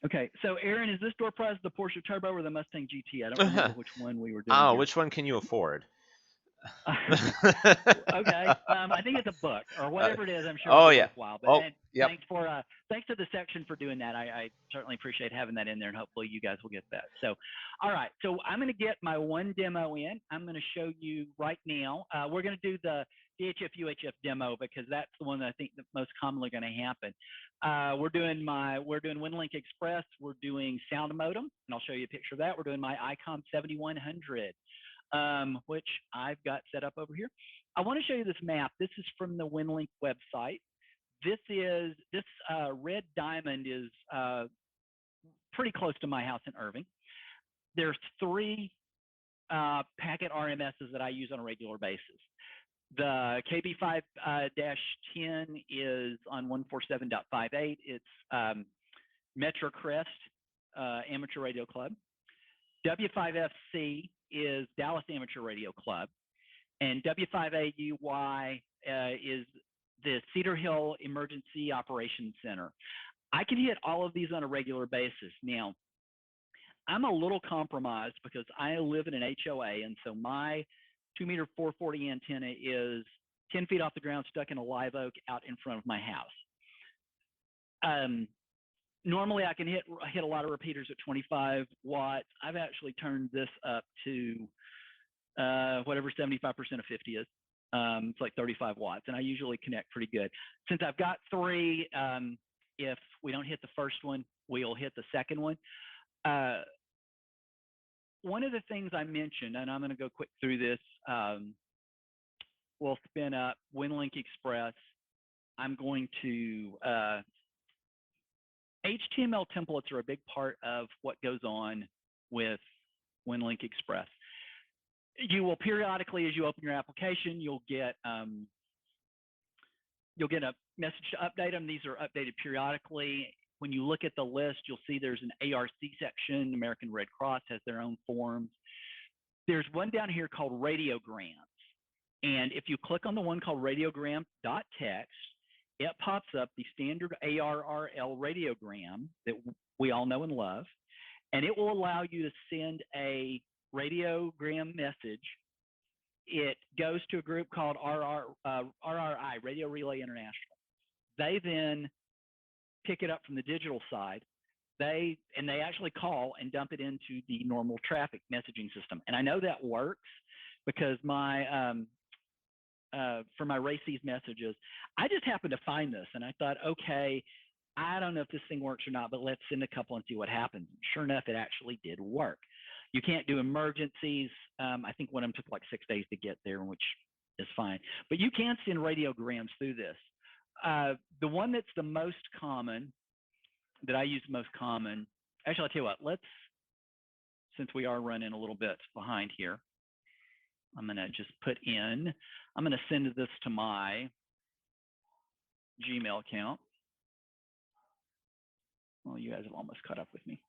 Speaker 2: Okay, so Aaron, is this door prize the Porsche Turbo or the Mustang GT? I don't remember which one we were doing.
Speaker 1: Oh, which one can you afford?
Speaker 2: Okay, I think it's a book or whatever it is. I'm sure
Speaker 1: oh,
Speaker 2: it's
Speaker 1: yeah.
Speaker 2: worthwhile. But
Speaker 1: yep.
Speaker 2: Thanks to the section for doing that. I certainly appreciate having that in there, and hopefully you guys will get that. So, all right. So I'm going to get my one demo in. I'm going to show you right now. We're going to do the Dhf Uhf demo because that's the one that I think that's most commonly going to happen. We're doing Winlink Express. We're doing sound modem, and I'll show you a picture of that. We're doing my ICOM 7100. Which I've got set up over here. I want to show you this map. This is from the Winlink website. This red diamond is pretty close to my house in Irving. There's 3 packet RMSs that I use on a regular basis. The KB5-10 is on 147.58. It's Metro Crest Amateur Radio Club. W5FC is Dallas Amateur Radio Club, and W5AUY is the Cedar Hill Emergency Operations Center. I can hit all of these on a regular basis. Now, I'm a little compromised because I live in an HOA, and so my 2-meter 440 antenna is 10 feet off the ground, stuck in a live oak out in front of my house. Normally, I can hit a lot of repeaters at 25 watts. I've actually turned this up to whatever 75% of 50 is. It's like 35 watts, and I usually connect pretty good. Since I've got 3, if we don't hit the first one, we'll hit the second one. One of the things I mentioned, and I'm going to go quick through this, we'll spin up Winlink Express. I'm going to HTML templates are a big part of what goes on with Winlink Express. You will periodically, as you open your application, you'll get a message to update them. These are updated periodically. When you look at the list, you'll see there's an ARC section. American Red Cross has their own forms. There's one down here called radiograms. And if you click on the one called radiogram.txt, it pops up the standard ARRL radiogram that we all know and love, and it will allow you to send a radiogram message. It goes to a group called RRI, Radio Relay International. They then pick it up from the digital side. They actually call and dump it into the normal traffic messaging system. And I know that works because for my RACES messages, I just happened to find this, and I thought, okay, I don't know if this thing works or not, but let's send a couple and see what happens. Sure enough, it actually did work. You can't do emergencies. I think one of them took like 6 days to get there, which is fine. But you can send radiograms through this. The one that's the most common, that I use most common, actually, I'll tell you what, since we are running a little bit behind here, I'm going to just I'm going to send this to my Gmail account. Well, you guys have almost caught up with me.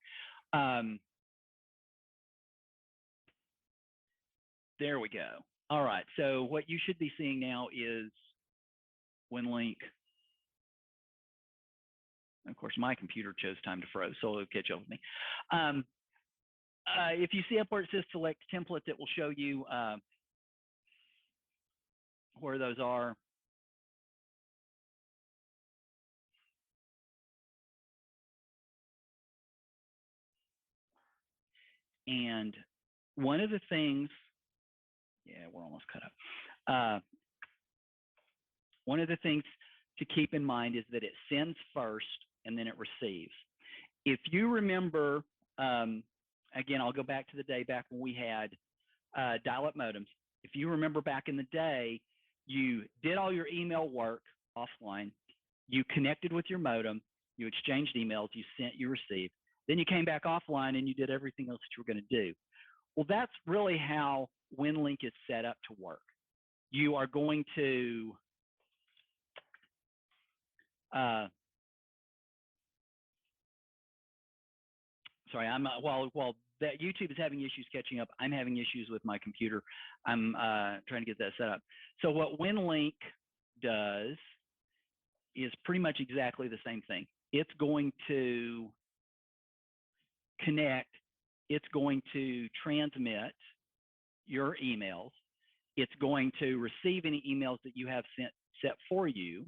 Speaker 2: There we go. All right, so what you should be seeing now is Winlink. Of course, my computer chose time to froze, so it'll catch up with me. If you see up where it says select templates, it will show you where those are. And one of the things, yeah, we're almost caught up. One of the things to keep in mind is that it sends first and then it receives. If you remember, again, I'll go back to the day back when we had dial-up modems. If you remember back in the day, you did all your email work offline, you connected with your modem, you exchanged emails, you sent, you received, then you came back offline and you did everything else that you were going to do. Well, that's really how Winlink is set up to work. You are going to sorry, I'm while that YouTube is having issues catching up, I'm having issues with my computer. I'm trying to get that set up. So what Winlink does is pretty much exactly the same thing. It's going to connect, it's going to transmit your emails, it's going to receive any emails that you have set for you,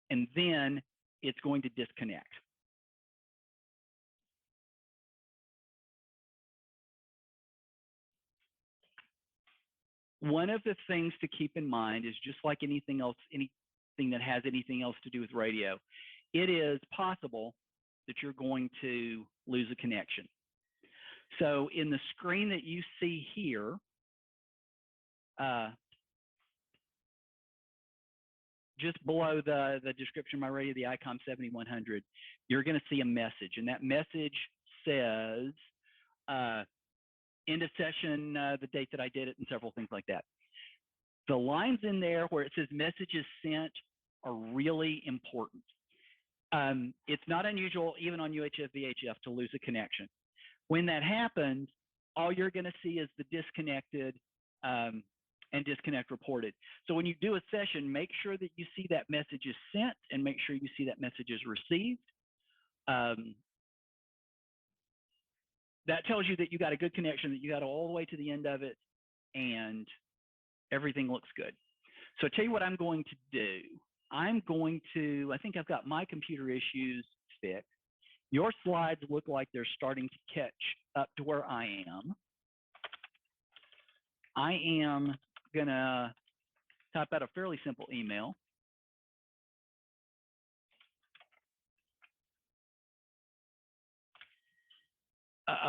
Speaker 2: and then it's going to disconnect. One of the things to keep in mind is just like anything else, anything that has anything else to do with radio, it is possible that you're going to lose a connection. So in the screen that you see here, just below the description of my radio, the ICOM 7100, you're going to see a message, and that message says, end of session, the date that I did it, and several things like that. The lines in there where it says messages sent are really important. It's not unusual, even on UHF, VHF, to lose a connection. When that happens, all you're going to see is the disconnected and disconnect reported. So when you do a session, make sure that you see that message is sent and make sure you see that message is received. That tells you that you got a good connection, that you got all the way to the end of it, and everything looks good. So I'll tell you what I'm going to do. I'm going to, I think I've got my computer issues fixed. Your slides look like they're starting to catch up to where I am. I am gonna type out a fairly simple email.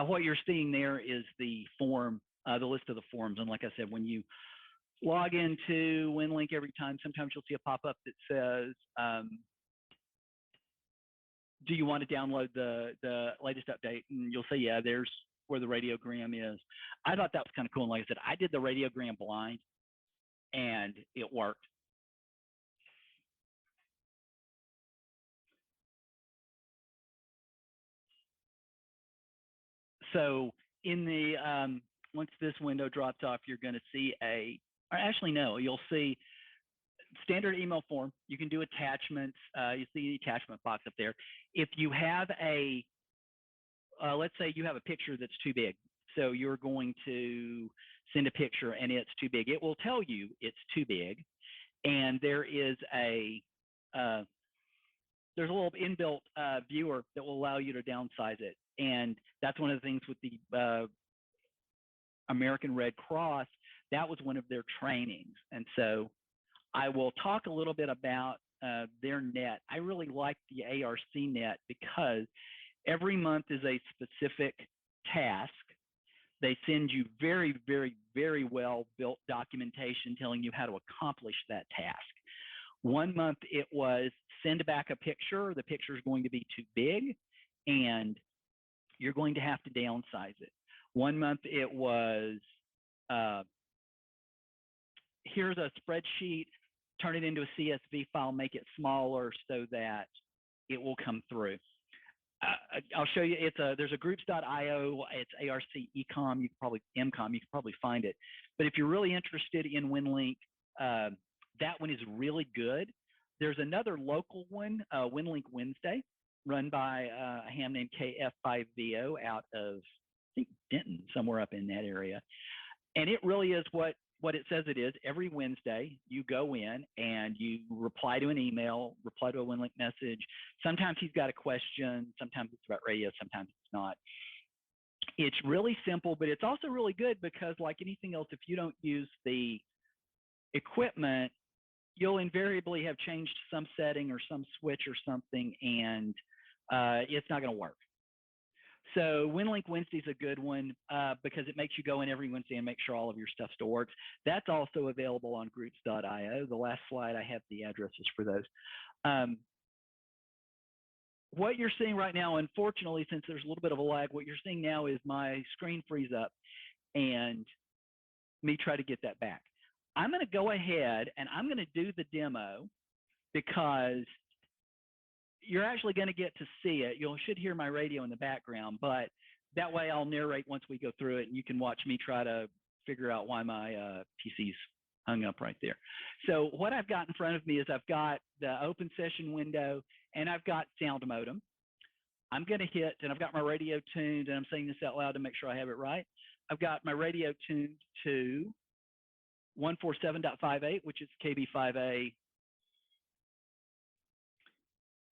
Speaker 2: What you're seeing there is the form, the list of the forms. And like I said, when you log into Winlink every time, sometimes you'll see a pop-up that says, do you want to download the latest update? And you'll say, yeah, there's where the radiogram is. I thought that was kind of cool. And like I said, I did the radiogram blind and it worked. So in the, once this window drops off, you're going to see or actually no, you'll see standard email form. You can do attachments. You see the attachment box up there. If you have a, let's say you have a picture that's too big. So you're going to send a picture and it's too big. It will tell you it's too big. And there is there's a little inbuilt viewer that will allow you to downsize it. And that's one of the things with the American Red Cross. That was one of their trainings. And so I will talk a little bit about their net. I really like the ARC net because every month is a specific task. They send you very, very, very well built documentation telling you how to accomplish that task. One month it was send back a picture. The picture is going to be too big and you're going to have to downsize it. One month it was, here's a spreadsheet, turn it into a CSV file, make it smaller so that it will come through. I'll show you. There's a groups.io. It's ARC Ecom. You can probably find it. But if you're really interested in Winlink, that one is really good. There's another local one, Winlink Wednesday, run by a ham named KF5PFP out of, I think, Denton, somewhere up in that area. And it really is what it says it is. Every Wednesday, you go in and you reply to an email, reply to a Winlink message. Sometimes he's got a question. Sometimes it's about radio. Sometimes it's not. It's really simple, but it's also really good because, like anything else, if you don't use the equipment, you'll invariably have changed some setting or some switch or something, and it's not going to work. So Winlink Wednesday is a good one because it makes you go in every Wednesday and make sure all of your stuff still works. That's also available on groups.io. The last slide, I have the addresses for those. What you're seeing right now, unfortunately, since there's a little bit of a lag, what you're seeing now is my screen freeze up and me try to get that back. I'm going to go ahead and I'm going to do the demo because you're actually going to get to see it. You should hear my radio in the background, but that way I'll narrate once we go through it, and you can watch me try to figure out why my PC's hung up right there. So what I've got in front of me is I've got the open session window, and I've got sound modem. I'm going to hit, and I've got my radio tuned, and I'm saying this out loud to make sure I have it right. I've got my radio tuned to 147.58, which is KB5A.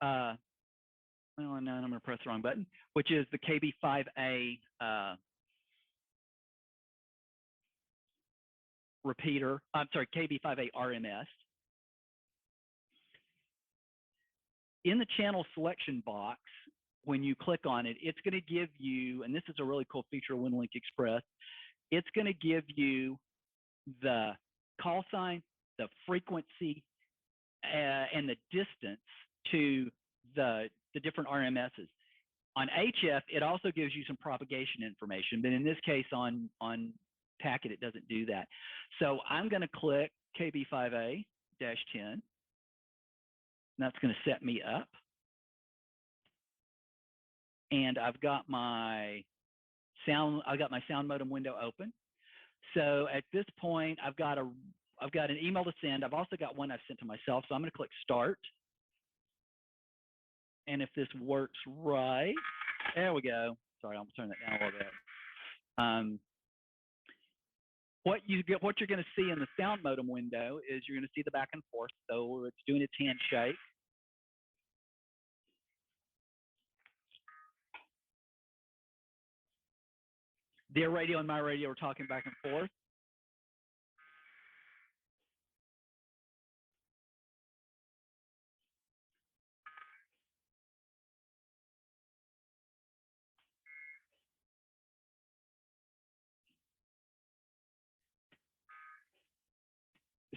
Speaker 2: Well, no, I'm going to press the wrong button, which is the KB5A repeater. I'm sorry, KB5A RMS. In the channel selection box, when you click on it, it's going to give you, and this is a really cool feature of Winlink Express, it's going to give you the call sign, the frequency, and the distance to the different RMSs. On HF, it also gives you some propagation information, but in this case on packet, it doesn't do that. So I'm going to click KB5A-10, and that's going to set me up. And I've got my sound modem window open. So at this point, I've got an email to send. I've also got one I've sent to myself. So I'm going to click start. And if this works right, there we go. Sorry, I'll turn that down a little bit. What you're going to see in the sound modem window is you're going to see the back and forth. So it's doing its handshake. Their radio and my radio are talking back and forth.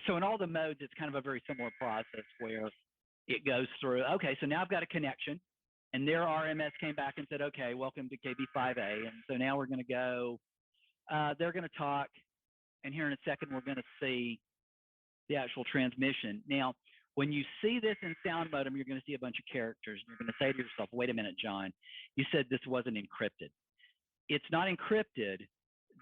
Speaker 2: So in all the modes, it's kind of a very similar process where it goes through. Okay, so now I've got a connection, and their RMS came back and said, okay, welcome to KB5A. And so now we're going to go, they're going to talk, and here in a second, we're going to see the actual transmission. Now, when you see this in sound modem, you're going to see a bunch of characters. You're going to say to yourself, wait a minute, John, you said this wasn't encrypted. It's not encrypted.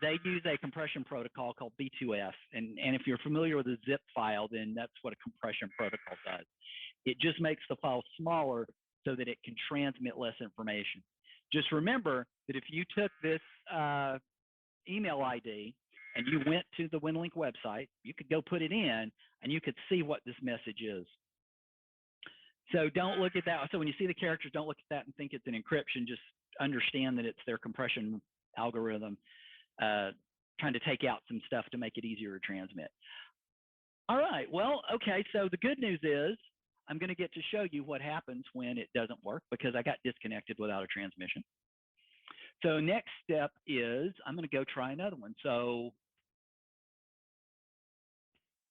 Speaker 2: They use a compression protocol called B2F. And if you're familiar with a zip file, then that's what a compression protocol does. It just makes the file smaller so that it can transmit less information. Just remember that if you took this email ID and you went to the Winlink website, you could go put it in and you could see what this message is. So don't look at that. So when you see the characters, don't look at that and think it's an encryption. Just understand that it's their compression algorithm trying to take out some stuff to make it easier to transmit. All right, well, okay, so the good news is I'm going to get to show you what happens when it doesn't work because I got disconnected without a transmission. So next step is I'm going to go try another one. So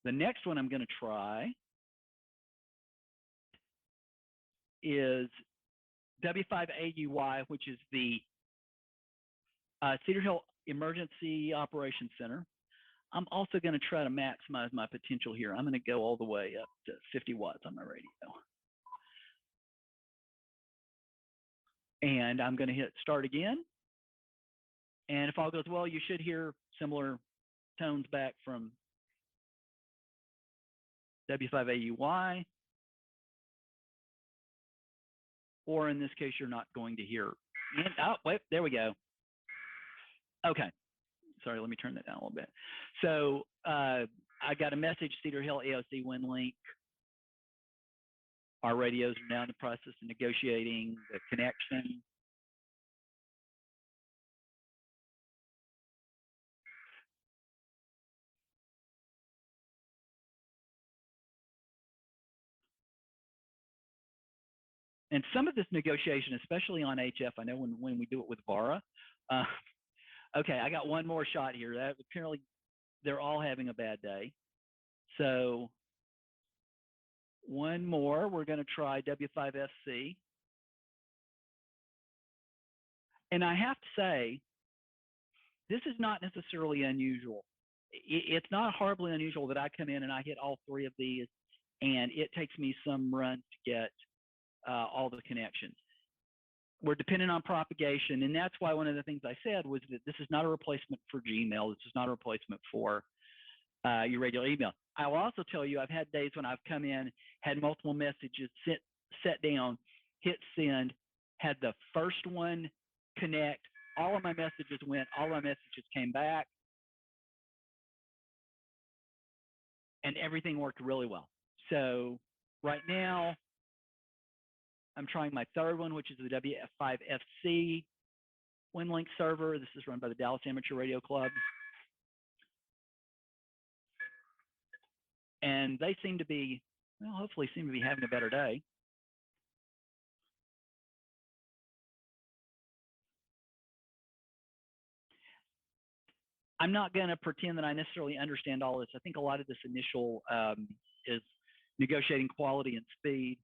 Speaker 2: the next one I'm going to try is W5AUY, which is the Cedar Hill Emergency Operations Center. I'm also going to try to maximize my potential here. I'm going to go all the way up to 50 watts on my radio. And I'm going to hit start again. And if all goes well, you should hear similar tones back from W5AUY. Or in this case, you're not going to hear. Oh, wait, there we go. Okay. Sorry, let me turn that down a little bit. So I got a message, Cedar Hill AOC Winlink. Our radios are now in the process of negotiating the connection. And some of this negotiation, especially on HF, I know when we do it with VARA. Okay, I got one more shot here. That apparently they're all having a bad day. So one more, we're going to try W5FC. And I have to say, this is not necessarily unusual. It's not horribly unusual that I come in and I hit all three of these, and it takes me some runs to get all the connections. We're dependent on propagation, and that's why one of the things I said was that this is not a replacement for Gmail. This is not a replacement for your regular email. I will also tell you I've had days when I've come in, had multiple messages, set down, hit send, had the first one connect, all of my messages went, all my messages came back, and everything worked really well. So right now, I'm trying my third one, which is the Dhf5FC Winlink server. This is run by the Dallas Amateur Radio Club. And they seem to be, well, hopefully seem to be having a better day. I'm not going to pretend that I necessarily understand all this. I think a lot of this initial is negotiating quality and speed.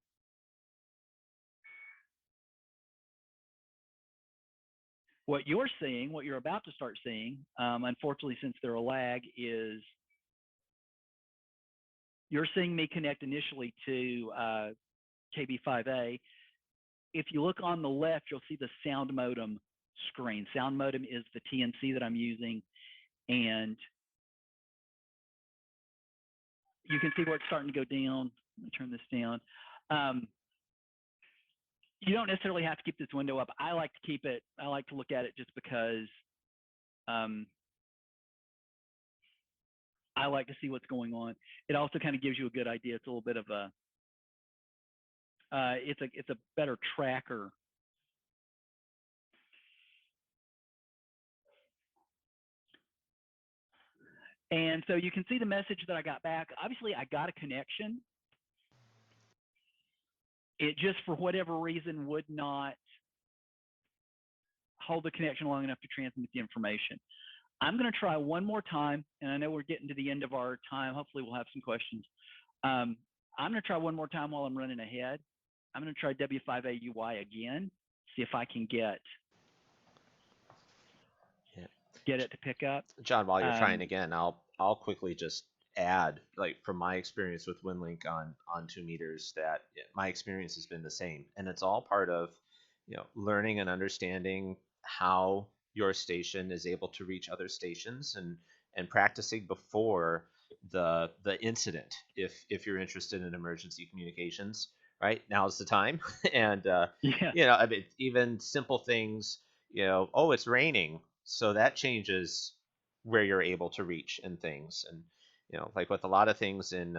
Speaker 2: What you're seeing, what you're about to start seeing, unfortunately, since there's a lag, is you're seeing me connect initially to KB5A. If you look on the left, you'll see the sound modem screen. Sound modem is the TNC that I'm using, and you can see where it's starting to go down. Let me turn this down. You don't necessarily have to keep this window up. I like to keep it. I like to look at it just because I like to see what's going on. It also kind of gives you a good idea. It's a little bit of a it's a better tracker. And so you can see the message that I got back. Obviously, I got a connection. It just, for whatever reason, would not hold the connection long enough to transmit the information. I'm going to try one more time, and I know we're getting to the end of our time. Hopefully, we'll have some questions. I'm going to try one more time while I'm running ahead. I'm going to try W5AUY again, see if I can get it to pick up.
Speaker 1: John, while you're trying again, I'll quickly just add, like, from my experience with Winlink on 2 meters, that my experience has been the same, and it's all part of learning and understanding how your station is able to reach other stations, and practicing before the incident. If you're interested in emergency communications, right, now's the time. And
Speaker 2: yeah.
Speaker 1: I mean, even simple things, oh, it's raining, so that changes where you're able to reach and things. And like with a lot of things in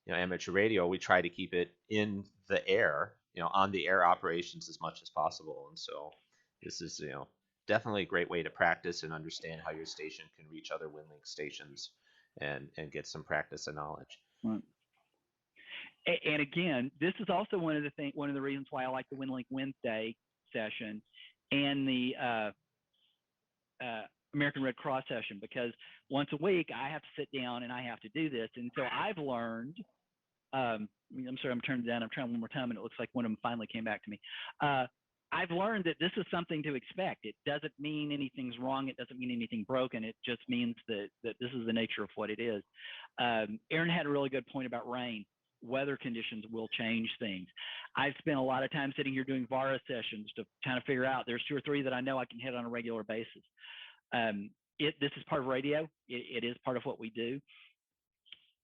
Speaker 1: amateur radio, we try to keep it in the air, on the air operations as much as possible. And so this is definitely a great way to practice and understand how your station can reach other Winlink stations, and get some practice and knowledge.
Speaker 2: Right. And again, this is also one of the reasons why I like the Winlink Wednesday session and the American Red Cross session, because once a week I have to sit down and I have to do this. And so I've learned, I'm sorry, I'm turning it down. I'm trying one more time, and it looks like one of them finally came back to me. I've learned that this is something to expect. It doesn't mean anything's wrong. It doesn't mean anything broken. It just means that this is the nature of what it is. Aaron had a really good point about rain. Weather conditions will change things. I've spent a lot of time sitting here doing VARA sessions to kind of figure out. There's 2 or 3 that I know I can hit on a regular basis. This is part of radio. It is part of what we do.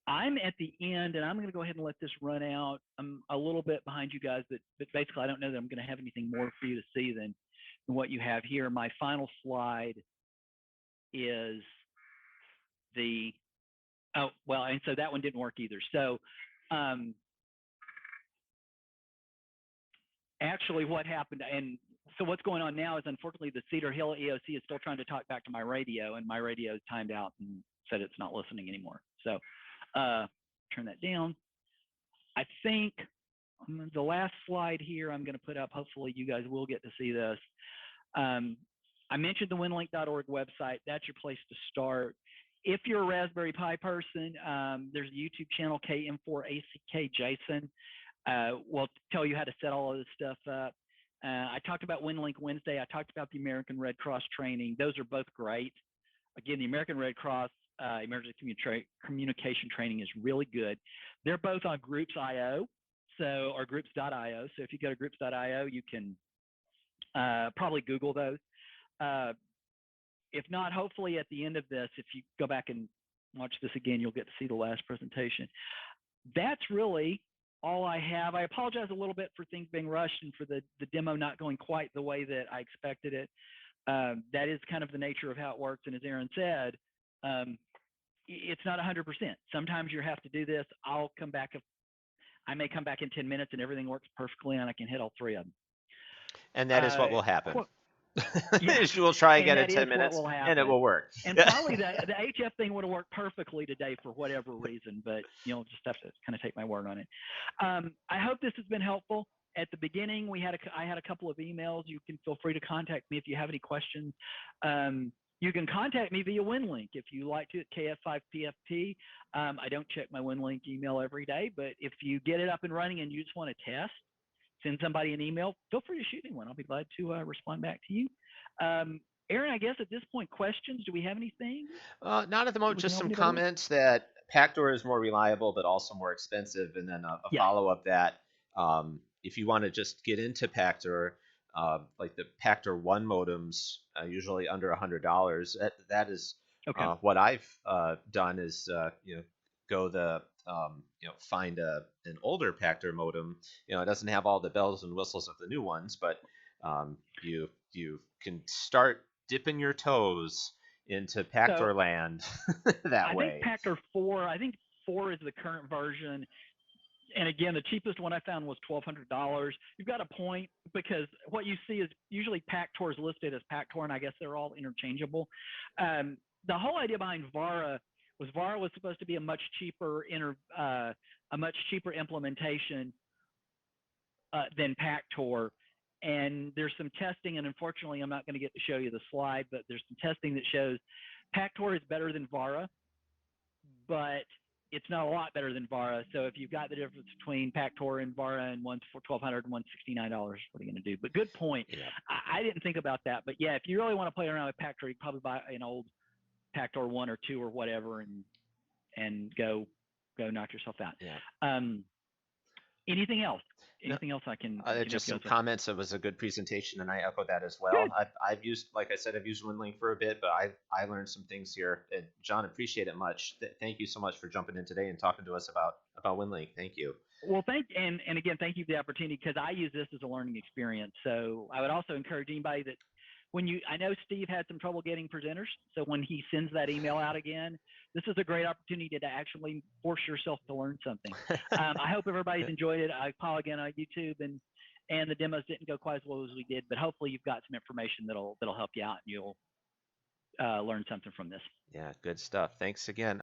Speaker 2: I'm at the end, and I'm going to go ahead and let this run out. I'm a little bit behind you guys, but basically I don't know that I'm going to have anything more for you to see than what you have here. My final slide is the, oh, well, and so that one didn't work either. So actually what happened, and so what's going on now is unfortunately the Cedar Hill EOC is still trying to talk back to my radio, and my radio is timed out and said it's not listening anymore. So turn that down. I think the last slide here I'm going to put up, hopefully you guys will get to see this. I mentioned the winlink.org website. That's your place to start. If you're a Raspberry Pi person, there's a YouTube channel, KM4ACK Jason. Will tell you how to set all of this stuff up. I talked about Winlink Wednesday. I talked about the American Red Cross training. Those are both great. Again, the American Red Cross emergency communication training is really good. They're both on groups.io, or groups.io. So if you go to groups.io, you can probably Google those. If not, hopefully at the end of this, if you go back and watch this again, you'll get to see the last presentation. That's really all I have. I apologize a little bit for things being rushed and for the demo not going quite the way that I expected it. That is kind of the nature of how it works. And as Aaron said, it's not 100%. Sometimes you have to do this. I'll come back. I may come back in 10 minutes and everything works perfectly and I can hit all 3 of them.
Speaker 1: And that is what will happen.
Speaker 2: Yes,
Speaker 1: you will try again in 10 minutes and it will work.
Speaker 2: And probably the HF thing would have worked perfectly today for whatever reason, but you'll just have to kind of take my word on it. I hope this has been helpful. At the beginning, I had a couple of emails. You can feel free to contact me if you have any questions. You can contact me via Winlink if you like to at KF5PFP. I don't check my Winlink email every day, but if you get it up and running and you just want to test, send somebody an email, feel free to shoot me one. I'll be glad to respond back to you. Aaron, I guess at this point, questions? Do we have anything?
Speaker 1: Not at the moment, just some comments that Pactor is more reliable, but also more expensive. And then a follow-up that if you want to just get into Pactor, like the Pactor 1 modems, usually under $100, that is what I've done is, go find an older Pactor modem. It doesn't have all the bells and whistles of the new ones, but you can start dipping your toes into Pactor land that way.
Speaker 2: I think Pactor 4. I think 4 is the current version. And again, the cheapest one I found was $1,200. You've got a point because what you see is usually Pactor is listed as Pactor, and I guess they're all interchangeable. The whole idea behind VARA was supposed to be a much cheaper implementation than Pactor. And there's some testing, and unfortunately, I'm not going to get to show you the slide, but there's some testing that shows Pactor is better than VARA, but it's not a lot better than VARA. So if you've got the difference between Pactor and VARA, and one's for $1,200 and one's $69, what are you going to do? But good point. Yeah. I didn't think about that. But yeah, if you really want to play around with Pactor, you probably buy an old Pactor 1 or 2 or whatever, and go knock yourself out. Yeah. Anything else? Anything else I can?
Speaker 1: Just some comments. It was a good presentation, and I echo that as well. I've used, like I said, I've used Winlink for a bit, but I learned some things here. And John, appreciate it much. Thank you so much for jumping in today and talking to us about Winlink. Thank you.
Speaker 2: Well, and again, thank you for the opportunity, because I use this as a learning experience. So I would also encourage anybody that I know Steve had some trouble getting presenters. So when he sends that email out again, this is a great opportunity to actually force yourself to learn something. I hope everybody's enjoyed it. I follow again on YouTube, and the demos didn't go quite as well as we did, but hopefully you've got some information that'll help you out, and you'll learn something from this.
Speaker 1: Yeah, good stuff. Thanks again.